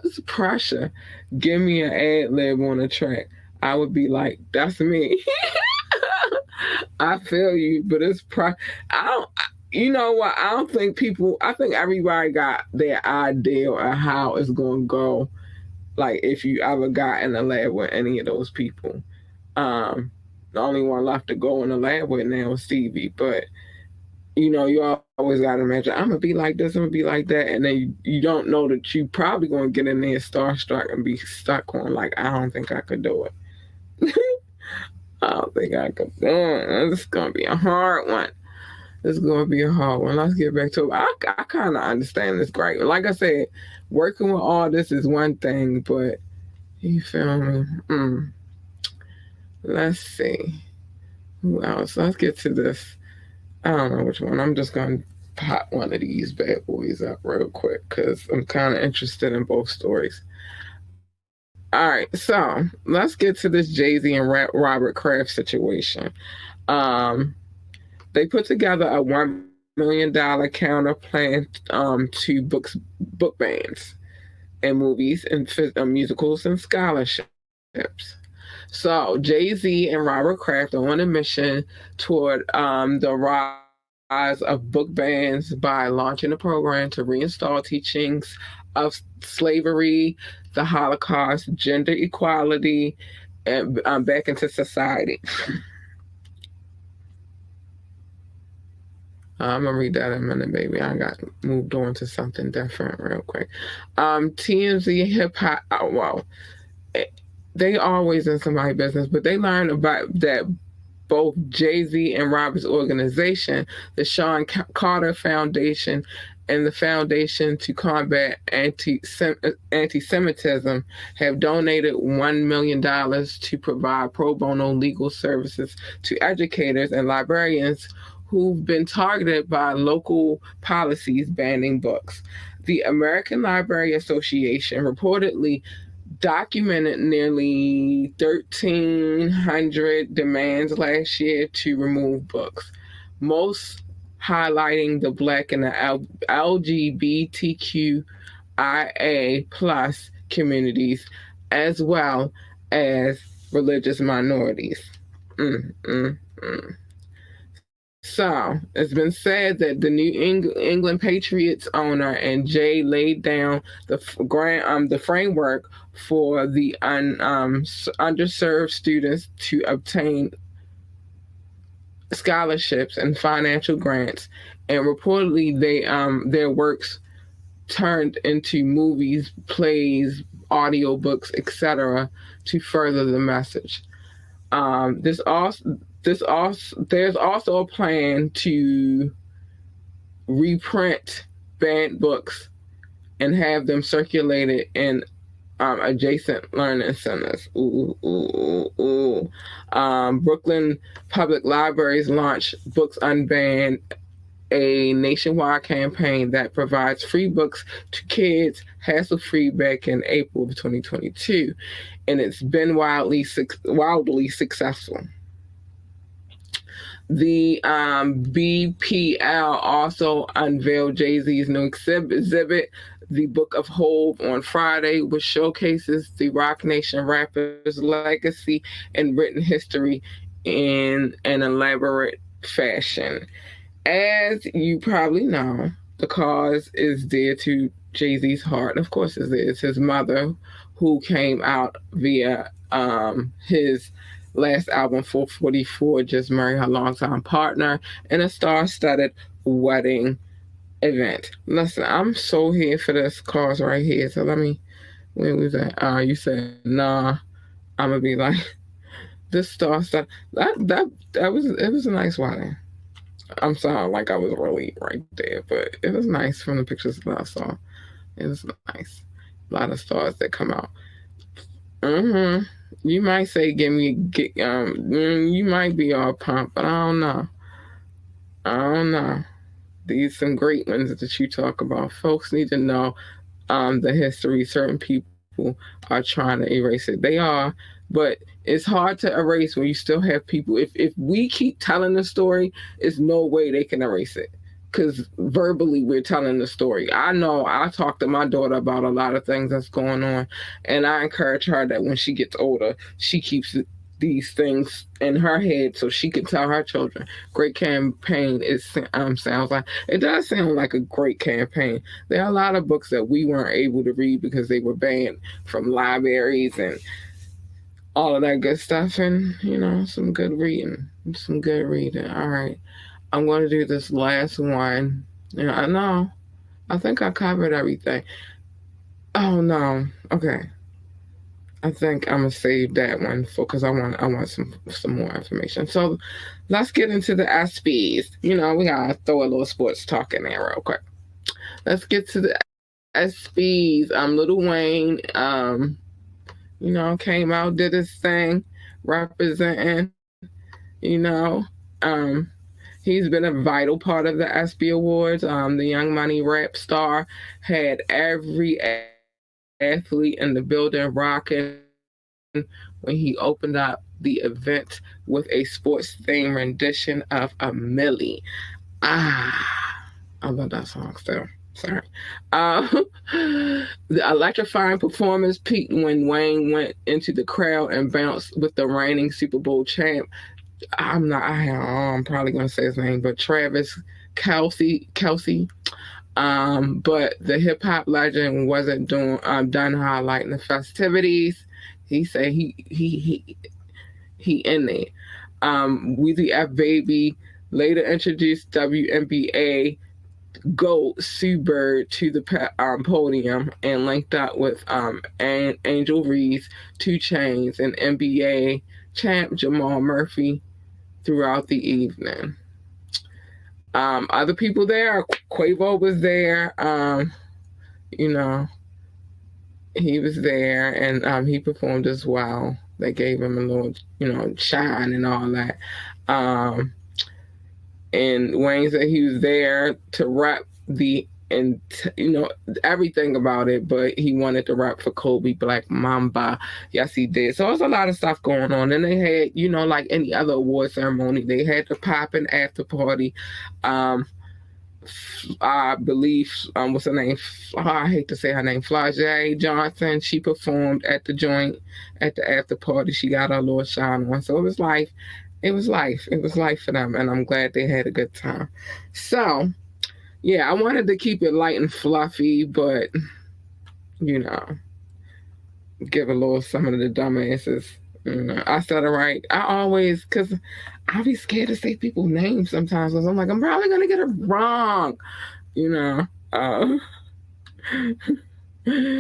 It's pressure. Give me an ad lib on a track. I would be like, that's me. I feel you, but I don't. You know what? I don't think people. I think everybody got their idea of how it's gonna go. Like if you ever got in the lab with any of those people, the only one left to go in the lab with now is Stevie. But you always got to imagine I'm gonna be like this, I'm gonna be like that, and then you don't know that you probably gonna get in there starstruck and be stuck on like I don't think I could do it. I don't think I could do it. It's gonna be a hard one. It's gonna be a hard one. Let's get back to it. I kind of understand this great. Like I said, working with all this is one thing, but you feel me? Let's see who else. Let's get to this. I don't know which one. I'm just going to pop one of these bad boys up real quick because I'm kind of interested in both stories. All right, so let's get to this Jay-Z and Robert Kraft situation. Um, they put together a $1 million counter plan to book bans and movies and musicals and scholarships. So Jay-Z and Robert Kraft are on a mission toward the rise of book bans by launching a program to reinstall teachings of slavery, the Holocaust, gender equality, and back into society. I'm gonna read that in a minute, baby. I got moved on to something different real quick. TMZ hip hop. Well, they always in somebody's business, but they learned about that both Jay-Z and Robert's organization, the Sean Carter Foundation and the Foundation to Combat Anti-Semitism, have donated $1 million to provide pro bono legal services to educators and librarians who've been targeted by local policies banning books. The American Library Association reportedly documented nearly 1,300 demands last year to remove books, most highlighting the Black and the LGBTQIA plus communities, as well as religious minorities. So it's been said that the New England Patriots owner and Jay laid down the framework for the underserved students to obtain scholarships and financial grants, and reportedly their works turned into movies, plays, audiobooks, etc., to further the message. There's also a plan to reprint banned books and have them circulated in adjacent learning centers. Ooh, ooh, ooh, ooh. Brooklyn Public Libraries launched Books Unbanned, a nationwide campaign that provides free books to kids hassle-free back in April of 2022, and it's been wildly successful. The BPL also unveiled Jay-Z's new exhibit, The Book of Hope, on Friday, which showcases the Rock Nation rapper's legacy and written history in an elaborate fashion. As you probably know, the cause is dear to Jay-Z's heart. Of course, it is his mother, who came out via his last album, 444, just married her longtime partner in a star-studded wedding event. Listen, I'm so here for this cause right here. So let me. Where was that? You said nah. I'm gonna be like this star-studded. That was it. Was a nice wedding. I'm sorry, like I was really right there, but it was nice from the pictures that I saw. It was nice. A lot of stars that come out. Mm-hmm. You might say, you might be all pumped, but I don't know. I don't know. These some great ones that you talk about. Folks need to know the history. Certain people are trying to erase it. They are, but it's hard to erase when you still have people. If we keep telling the story, there's no way they can erase it. Because verbally we're telling the story. I know I talk to my daughter about a lot of things that's going on, and I encourage her that when she gets older, she keeps these things in her head so she can tell her children. Great campaign. It sounds like it does sound like a great campaign. There are a lot of books that we weren't able to read because they were banned from libraries and all of that good stuff, and some good reading. All right, I'm going to do this last one. I know. I think I covered everything. Oh no. Okay. I think I'm gonna save that one for because I want some more information. So let's get into the SBs. We gotta throw a little sports talk in there real quick. Let's get to the SBs. Little Wayne, came out, did his thing, representing. You know, um, he's been a vital part of the ESPY Awards. The Young Money rap star had every athlete in the building rocking when he opened up the event with a sports themed rendition of a Millie. Ah, I love that song still. Sorry. Uh, the electrifying performance peaked when Wayne went into the crowd and bounced with the reigning Super Bowl champ. I'm probably gonna say his name, but Travis Kelsey. But the hip hop legend wasn't done highlighting the festivities. He said he in there. Weezy F Baby later introduced WNBA GOAT Sue Bird to the podium and linked up with Angel Reese, 2 Chainz, and NBA champ Jamal Murphy throughout the evening. Other people there, Quavo was there. You know, he was there and he performed as well. They gave him a little, shine and all that. And Wayne said he was there to rap everything about it, but he wanted to rap for Kobe Black Mamba. Yes, he did. So there's a lot of stuff going on. And they had, like any other award ceremony, they had the poppin' after party. I believe, what's her name? I hate to say her name, Flajay Johnson. She performed at the joint at the after party. She got her little shine on. So it was life. It was life. It was life for them. And I'm glad they had a good time. So, yeah, I wanted to keep it light and fluffy, but, give a little some of the dumbasses. I said it right. Because I be scared to say people's names sometimes because I'm like, I'm probably going to get it wrong.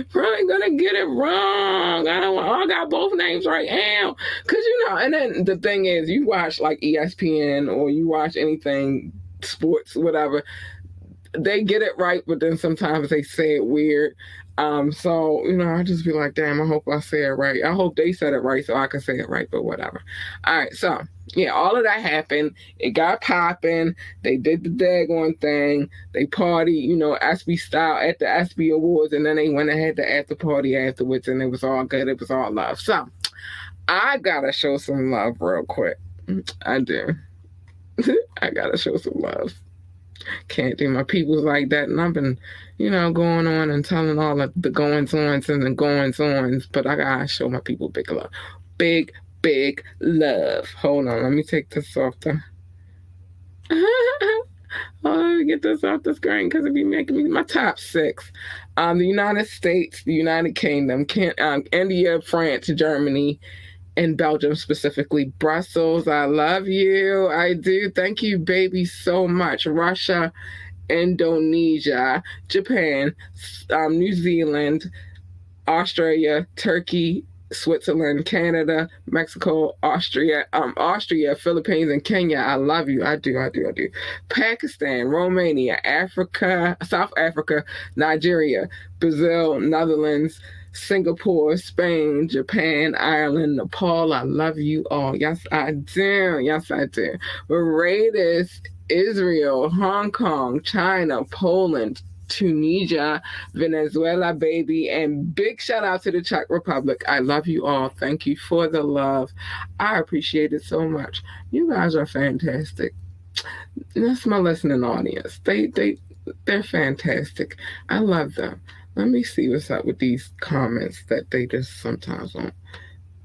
Probably gonna get it wrong. I got both names right now. Cause and then the thing is, you watch like ESPN or you watch anything, sports, whatever, they get it right, but then sometimes they say it weird. So, I just be like, damn, I hope I say it right. I hope they said it right so I can say it right, but whatever. All right, so yeah, all of that happened. It got popping. They did the daggone thing. They party, SB style at the SB Awards, and then they went and had the after party afterwards, and it was all good. It was all love. So I gotta show some love real quick. I do. I gotta show some love. Can't do my peoples like that. And I've been, going on and telling all of the goings ons and the goings ons, but I gotta show my people big love. Big, big love. Hold on, let me take this off the. Let me get this off the screen because it be making me my top 6. The United States, the United Kingdom, India, France, Germany, and Belgium specifically. Brussels, I love you. I do. Thank you, baby, so much. Russia, Indonesia, Japan, New Zealand, Australia, Turkey, Switzerland, Canada, Mexico, Austria, Philippines, and Kenya. I love you. I do. Pakistan, Romania, Africa, South Africa, Nigeria, Brazil, Netherlands, Singapore, Spain, Japan, Ireland, Nepal. I love you all. Yes, I do. Yes, I do. Barbados, Israel, Hong Kong, China, Poland, Tunisia, Venezuela, baby, and big shout out to the Czech Republic. I love you all. Thank you for the love. I appreciate it so much. You guys are fantastic. That's my listening audience. They're fantastic. I love them. Let me see what's up with these comments that they just sometimes won't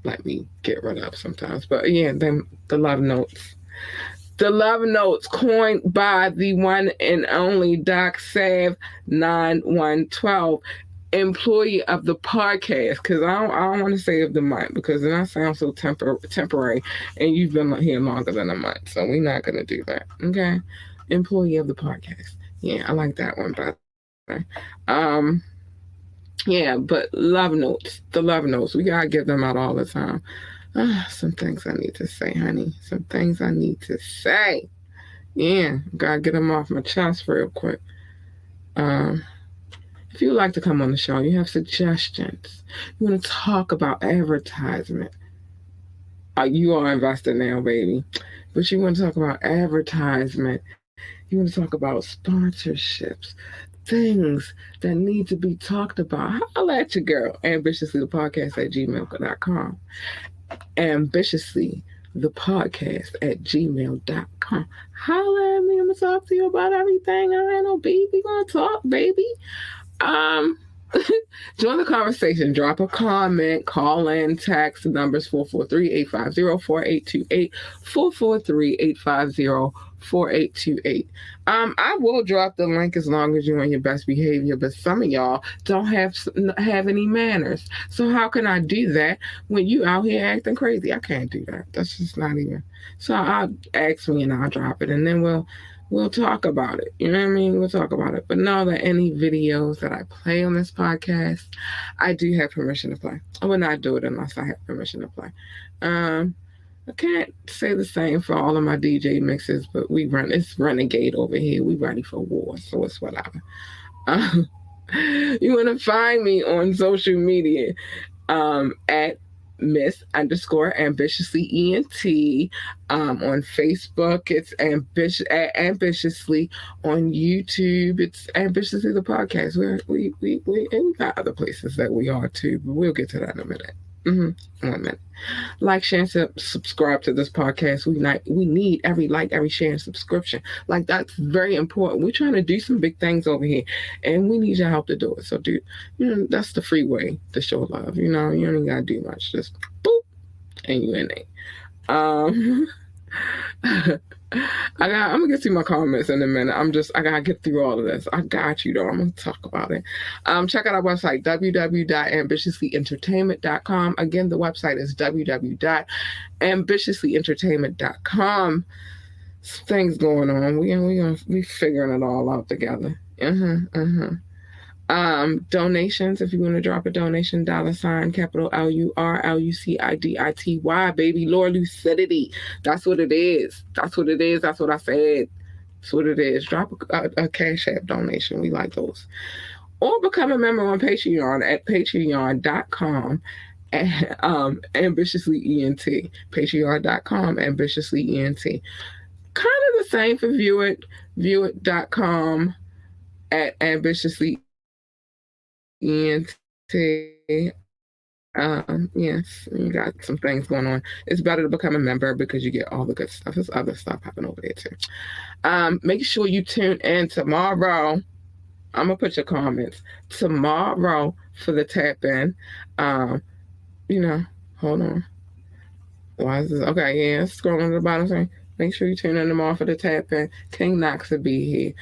let me get rid of sometimes. But yeah, the love notes. The love notes coined by the one and only Doc Sav 9112, employee of the podcast. Because I don't want to say of the month because then I sound so temporary, and you've been here longer than a month, so we're not gonna do that. Okay, employee of the podcast. Yeah, I like that one better. Yeah, but love notes. The love notes. We gotta give them out all the time. Some things I need to say, honey. Some things I need to say. Yeah, gotta get them off my chest real quick. If you would like to come on the show, you have suggestions, you want to talk about advertisement, you are invested now, baby. But you want to talk about advertisement, you want to talk about sponsorships, things that need to be talked about, holla at your girl, ambitiouslythepodcast@gmail.com. ambitiouslythepodcast@gmail.com. Holla at me. I'm gonna talk to you about everything. I ain't no baby. Gonna talk, baby. Join the conversation. Drop a comment. Call in. Text. The numbers 443-850-4828. 443-850-4828. I will drop the link as long as you're on your best behavior, but some of y'all don't have any manners. So how can I do that when you out here acting crazy? I can't do that. That's just not even. So I'll ask me and I'll drop it, and then we'll talk about it. You know what I mean? We'll talk about it. But know that any videos that I play on this podcast, I do have permission to play. I would not do it unless I have permission to play. I can't say the same for all of my DJ mixes, but it's renegade over here. We ready for war, so it's whatever. You want to find me on social media at Miss_ambitiously ENT. On Facebook, it's ambitiously. On YouTube, it's ambitiously the podcast. We got other places that we are too, but we'll get to that in a minute. 1 minute. Like, share, and subscribe to this podcast. We need every like, every share, and subscription. Like, that's very important. We're trying to do some big things over here, and we need your help to do it. So, dude, that's the free way to show love. You don't even gotta do much. Just boop, and you in it. I'm gonna get through my comments in a minute. I gotta get through all of this. I got you though. I'm gonna talk about it. Check out our website, www.ambitiouslyentertainment.com. Again, the website is www.ambitiouslyentertainment.com. Some things going on. We figuring it all out together. Donations, if you want to drop a donation, $, capital LURLUCIDITY, baby, Lord Lucidity. That's what it is. That's what it is. That's what I said. That's what it is. Drop a Cash App donation. We like those. or become a member on Patreon at patreon.com ambitiously ENT. Patreon.com ambitiously ENT. Kind of the same for viewit.com at ambitiously ENT. Yes, you got some things going on. It's better to become a member because you get all the good stuff. There's other stuff happening over there too. Make sure you tune in tomorrow. I'm gonna put your comments tomorrow for the tap in. You know, hold on. Why is this? Okay, yeah, scrolling to the bottom screen. Make sure you tune in tomorrow for the tap in. King Knox will be here.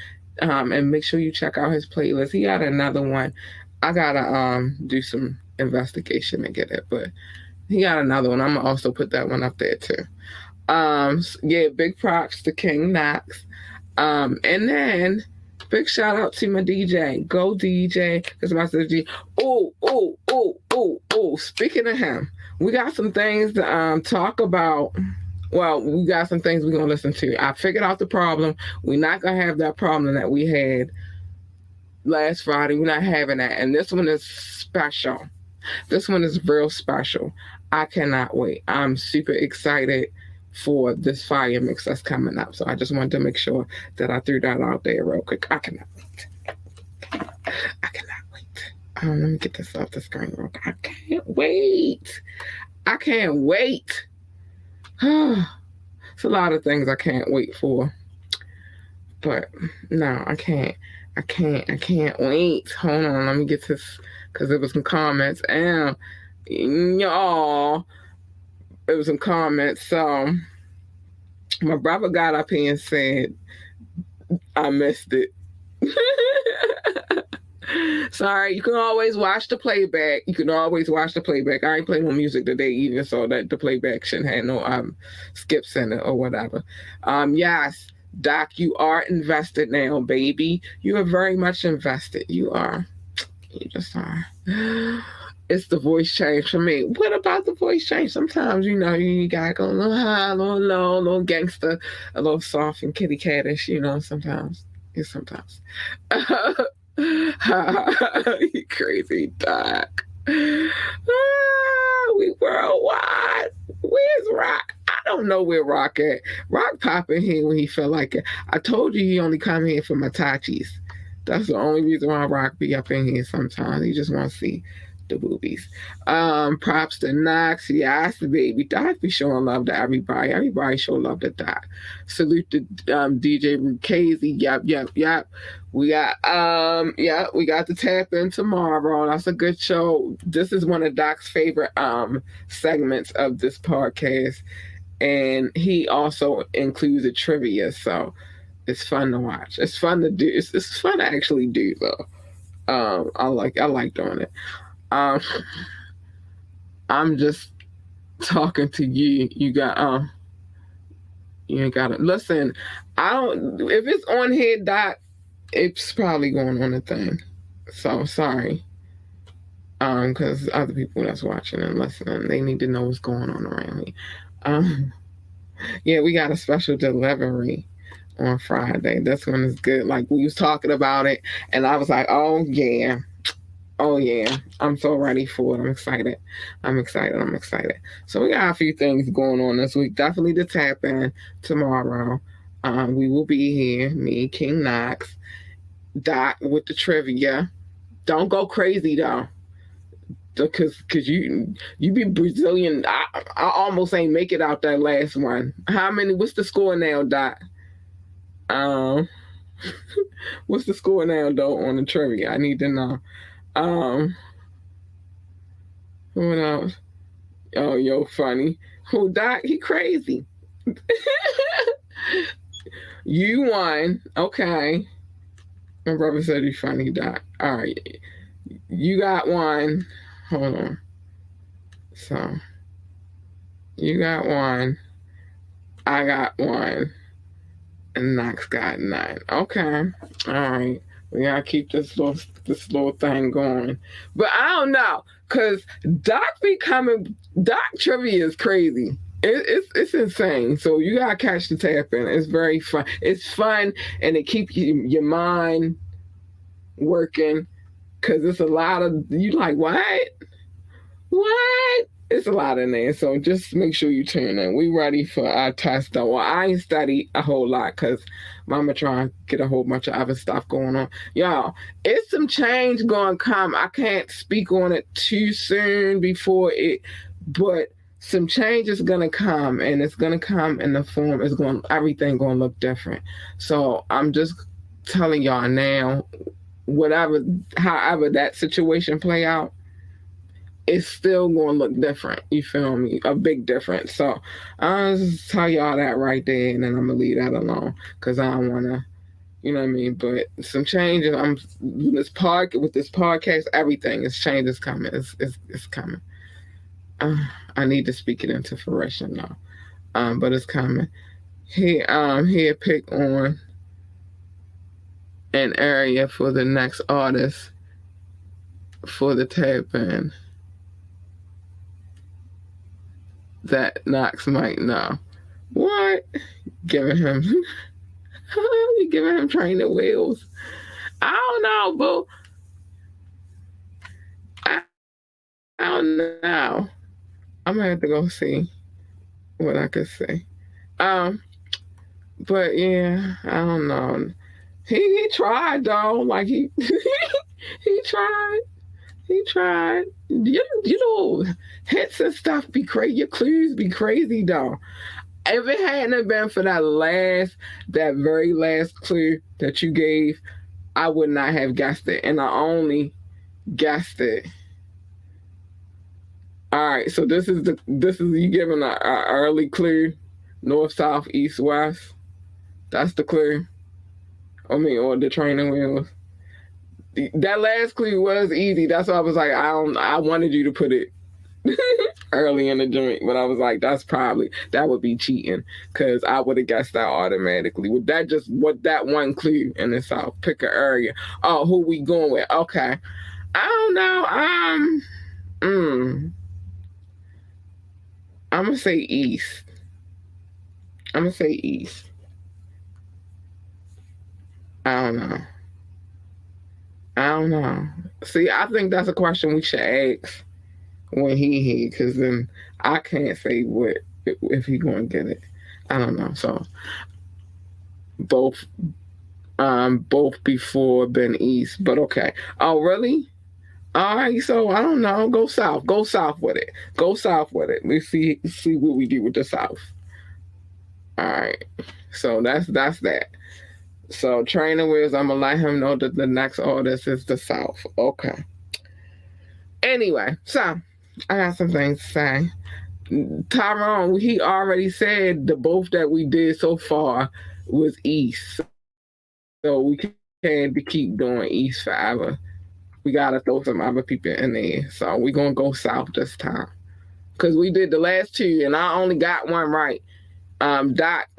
And make sure you check out his playlist. He got another one. I gotta do some investigation and get it, but he got another one. I'm gonna also put that one up there too. Yeah, big props to King Knox. And then big shout out to my DJ. Go DJ, because my DJ. Oh. Speaking of him, we got some things to talk about. Well, we got some things we're gonna listen to. I figured out the problem. We're not gonna have that problem that we had last Friday. We're not having that. And this one is special. This one is real special. I cannot wait. I'm super excited for this fire mix that's coming up. So I just wanted to make sure that I threw that out there real quick. I cannot wait. I cannot wait. Let me get this off the screen real quick. I can't wait. I can't wait. It's a lot of things I can't wait for. But no, I can't wait. Hold on, let me get this, because there was some comments. And y'all, there was some comments. So my brother got up here and said, I missed it. Sorry, you can always watch the playback. I ain't playing no music today either, so that the playback shouldn't have no skips in it or whatever. Yes, Doc, you are invested now, baby. You are very much invested. You just are. It's the voice change for me. What about the voice change? Sometimes, you gotta go a little high, a little low, a little gangster, a little soft and kitty cattish, sometimes. Sometimes. You crazy Doc. We worldwide. Where's Rock? I don't know where Rock at. Rock pop in here when he feel like it. I told you he only come here for my tachis. That's the only reason why Rock be up in here sometimes. He just want to see the boobies. Props to Knox. Yes, baby. Doc be showing love to everybody. Everybody show love to Doc. Salute to DJ Rukazy. Yep. We got the tap in tomorrow. That's a good show. This is one of Doc's favorite segments of this podcast. And he also includes a trivia, so it's fun to watch. It's fun to do. It's fun to actually do though. I like doing it. I'm just talking to you. You ain't gotta listen. If it's on here, Doc, it's probably going on a thing. So sorry. Because other people that's watching and listening, they need to know what's going on around me. Yeah, we got a special delivery on Friday. This one is good. Like, we was talking about it, and I was like, oh yeah. I'm so ready for it. I'm excited. So we got a few things going on this week. Definitely the tap in tomorrow. We will be here, me, King Knox, Doc with the trivia. Don't go crazy though, because you be Brazilian. I almost ain't make it out that last one. What's the score now, Doc? What's the score now though on the trivia? I need to know. What else? Oh, yo, funny. Who, Doc? He crazy. You won. Okay. My brother said you funny, Doc. All right. You got one. Hold on. So, you got one. I got one. And Knox got 9. Okay. All right. We gotta keep this little thing going. But I don't know, cause Doc trivia is crazy. It's insane. So you gotta catch the tap in. It's very fun. It's fun, and it keeps your mind working. because it's a lot of you like what? It's a lot in there. So just make sure you tune in. We ready for our test though. Well, I ain't studied a whole lot because mama trying to get a whole bunch of other stuff going on. Y'all, it's some change going to come. I can't speak on it too soon before it, but some change is going to come, and it's going to come in the form, everything going to look different. So I'm just telling y'all now, however that situation play out, it's still going to look different. You feel me? A big difference. So I'll just tell y'all that right there, and then I'm going to leave that alone because I don't want to, you know what I mean? But some changes. With this podcast, everything is change is coming. It's coming. I need to speak it into fruition now. But it's coming. He pick on an area for the next artist for the tap in that Knox might know. What? Giving him you giving him training wheels. I don't know, boo. I don't know. I'm gonna have to go see what I could say. But yeah, I don't know. He tried though. Like he he tried. He tried. You know, hits and stuff be crazy. Your clues be crazy though. If it hadn't been for that very last clue that you gave, I would not have guessed it. And I only guessed it. All right, so this is you giving an early clue, north, south, east, west. That's the clue. Or the training wheels. That last clue was easy. That's why I was like, I wanted you to put it early in the joint, but I was like, that would be cheating because I would have guessed that automatically. With that one clue in the south, pick an area. Oh, who we going with? Okay, I don't know. I'm gonna say east. I don't know. See, I think that's a question we should ask when he here, because then I can't say what if he gonna get it. I don't know. So both before been east, but okay. Oh, really? All right. So I don't know. Go south. Go south with it. Let's see what we do with the south. All right. So that's that. So trainer wheels, I'm gonna let him know that the next artist is the south. Okay. Anyway, so I got some things to say. Tyrone, he already said the both that we did so far was east. So we can't keep doing east forever. We gotta throw some other people in there. So we're gonna go south this time. Cause we did the last two and I only got one right. Doc,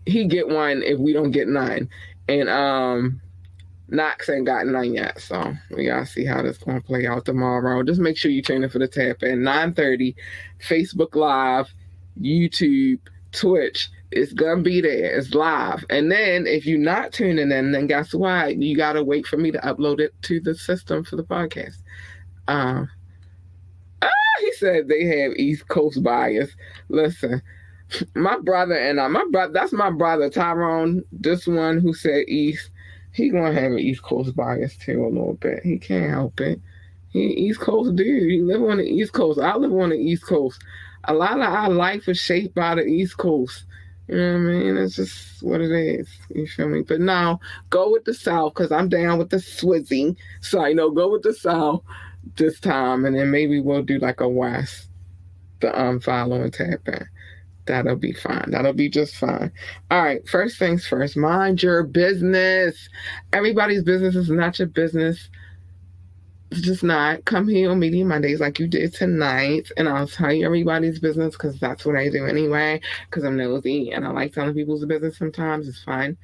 he get one if we don't get none. And Knox ain't got none yet. So we gotta see how this gonna play out tomorrow. Just make sure you tune in for the tap in 9:30, Facebook Live, YouTube, Twitch. It's gonna be there. It's live. And then if you're not tuning in, then guess what? You gotta wait for me to upload it to the system for the podcast. He said they have East Coast bias. Listen, my brother that's my brother Tyrone, this one who said East, he gonna have an East Coast bias too a little bit. He can't help it. He East Coast dude. He live on the East Coast. I live on the East Coast. A lot of our life is shaped by the East Coast. You know what I mean? It's just what it is. You feel me? But now, go with the South, because I'm down with the Swizzy. So, go with the South this time, and then maybe we'll do like a West, the following tap in. That'll be fine. That'll be just fine. All right, first things first, mind your business. Everybody's business is not your business. It's just not. Come here on Media Mondays like you did tonight, and I'll tell you everybody's business because that's what I do anyway, because I'm nosy and I like telling people's business sometimes. It's fun.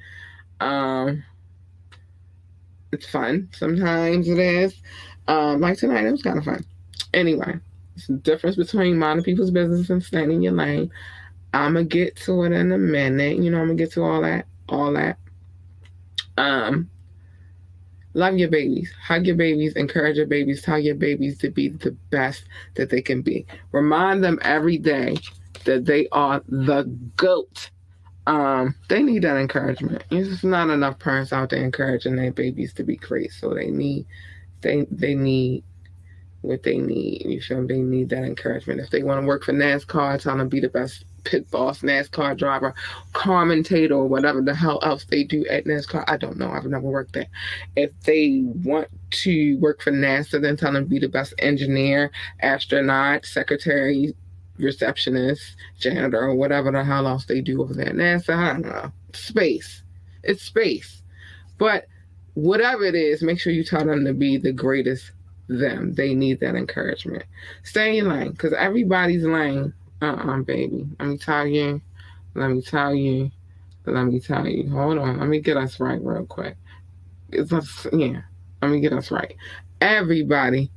It's fun. Sometimes it is. Like tonight, it was kind of fun. Anyway, it's the difference between minding people's business and staying in your lane. I'm going to get to it in a minute. I'm going to get to all that. Love your babies, hug your babies, encourage your babies, tell your babies to be the best that they can be. Remind them every day that they are the GOAT. They need that encouragement. There's just not enough parents out there encouraging their babies to be great, so they need what they need. You feel me? They need that encouragement. If they want to work for NASCAR, tell them be the best pit boss, NASCAR driver, commentator, or whatever the hell else they do at NASCAR. I don't know. I've never worked there. If they want to work for NASA, then tell them be the best engineer, astronaut, secretary, receptionist, janitor, or whatever the hell else they do over there at NASA. I don't know. Space. It's space. But whatever it is, make sure you tell them to be the greatest them. They need that encouragement. Stay in your lane, because everybody's lane. Baby. Let me tell you. Let me tell you. Let me tell you. Hold on. Let me get us right real quick. Yeah. Let me get us right. Everybody.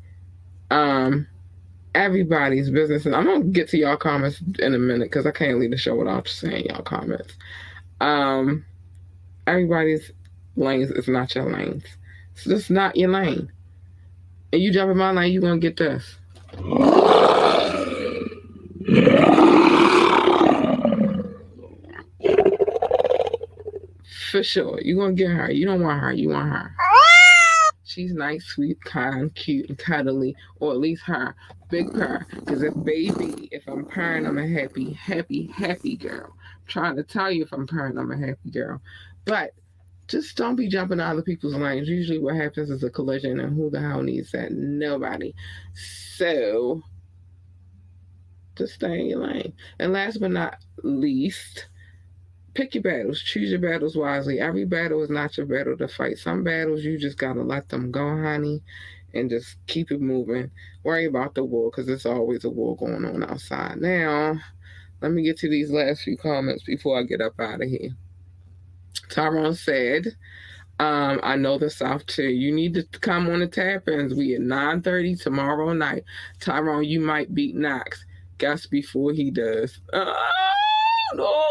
Everybody's business. And I'm gonna get to y'all comments in a minute because I can't leave the show without saying y'all comments. Everybody's lanes is not your lanes. It's just not your lane. And you jump in my lane, you're gonna get this. For sure. You're gonna get her. You don't want her, you want her. She's nice, sweet, kind, cute, and cuddly, or at least her. Big purr. Because if I'm purring, I'm a happy, happy, happy girl. I'm trying to tell you if I'm purring, I'm a happy girl. But just don't be jumping out of people's lanes. Usually what happens is a collision, and who the hell needs that? Nobody. So just stay in your lane. And last but not least, pick your battles. Choose your battles wisely. Every battle is not your battle to fight. Some battles you just gotta let them go, honey, and just keep it moving. Worry about the war, because there's always a war going on outside. Now, let me get to these last few comments before I get up out of here. Tyrone said, I know the South too. You need to come on the tap-ins. We at 9:30 tomorrow night. Tyrone, you might beat Knox. Guess before he does. No.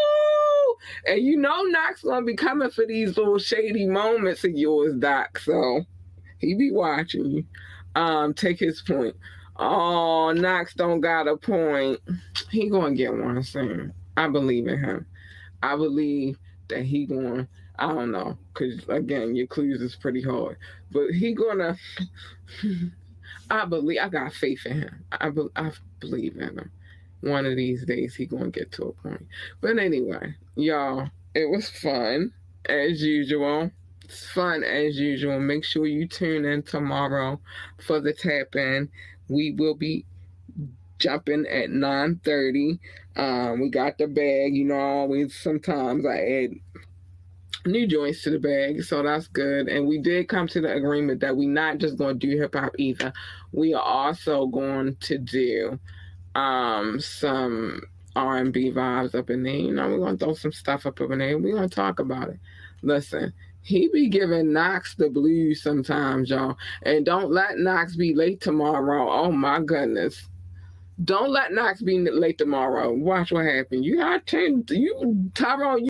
And you know Knox gonna be coming for these little shady moments of yours, Doc. So he be watching you. Take his point. Oh, Knox don't got a point. He gonna get one soon. I believe in him. I believe that he going. I don't know, because again, your clues is pretty hard, but he gonna. I got faith in him. I believe in him. One of these days he gonna get to a point. But anyway, y'all, it was fun as usual. It's fun as usual. Make sure you tune in tomorrow for the tap in. We will be jumping at 9:30. We got the bag. You know, always sometimes I add new joints to the bag, so that's good. And we did come to the agreement that we're not just going to do hip hop either. We are also going to do some R&B vibes up in there. You know, we're gonna throw some stuff up in there. We're gonna talk about it. Listen, he be giving Knox the blues sometimes, y'all. And don't let Knox be late tomorrow. Oh my goodness. Don't let Knox be late tomorrow. Watch what happens. You got 10, Tyrone,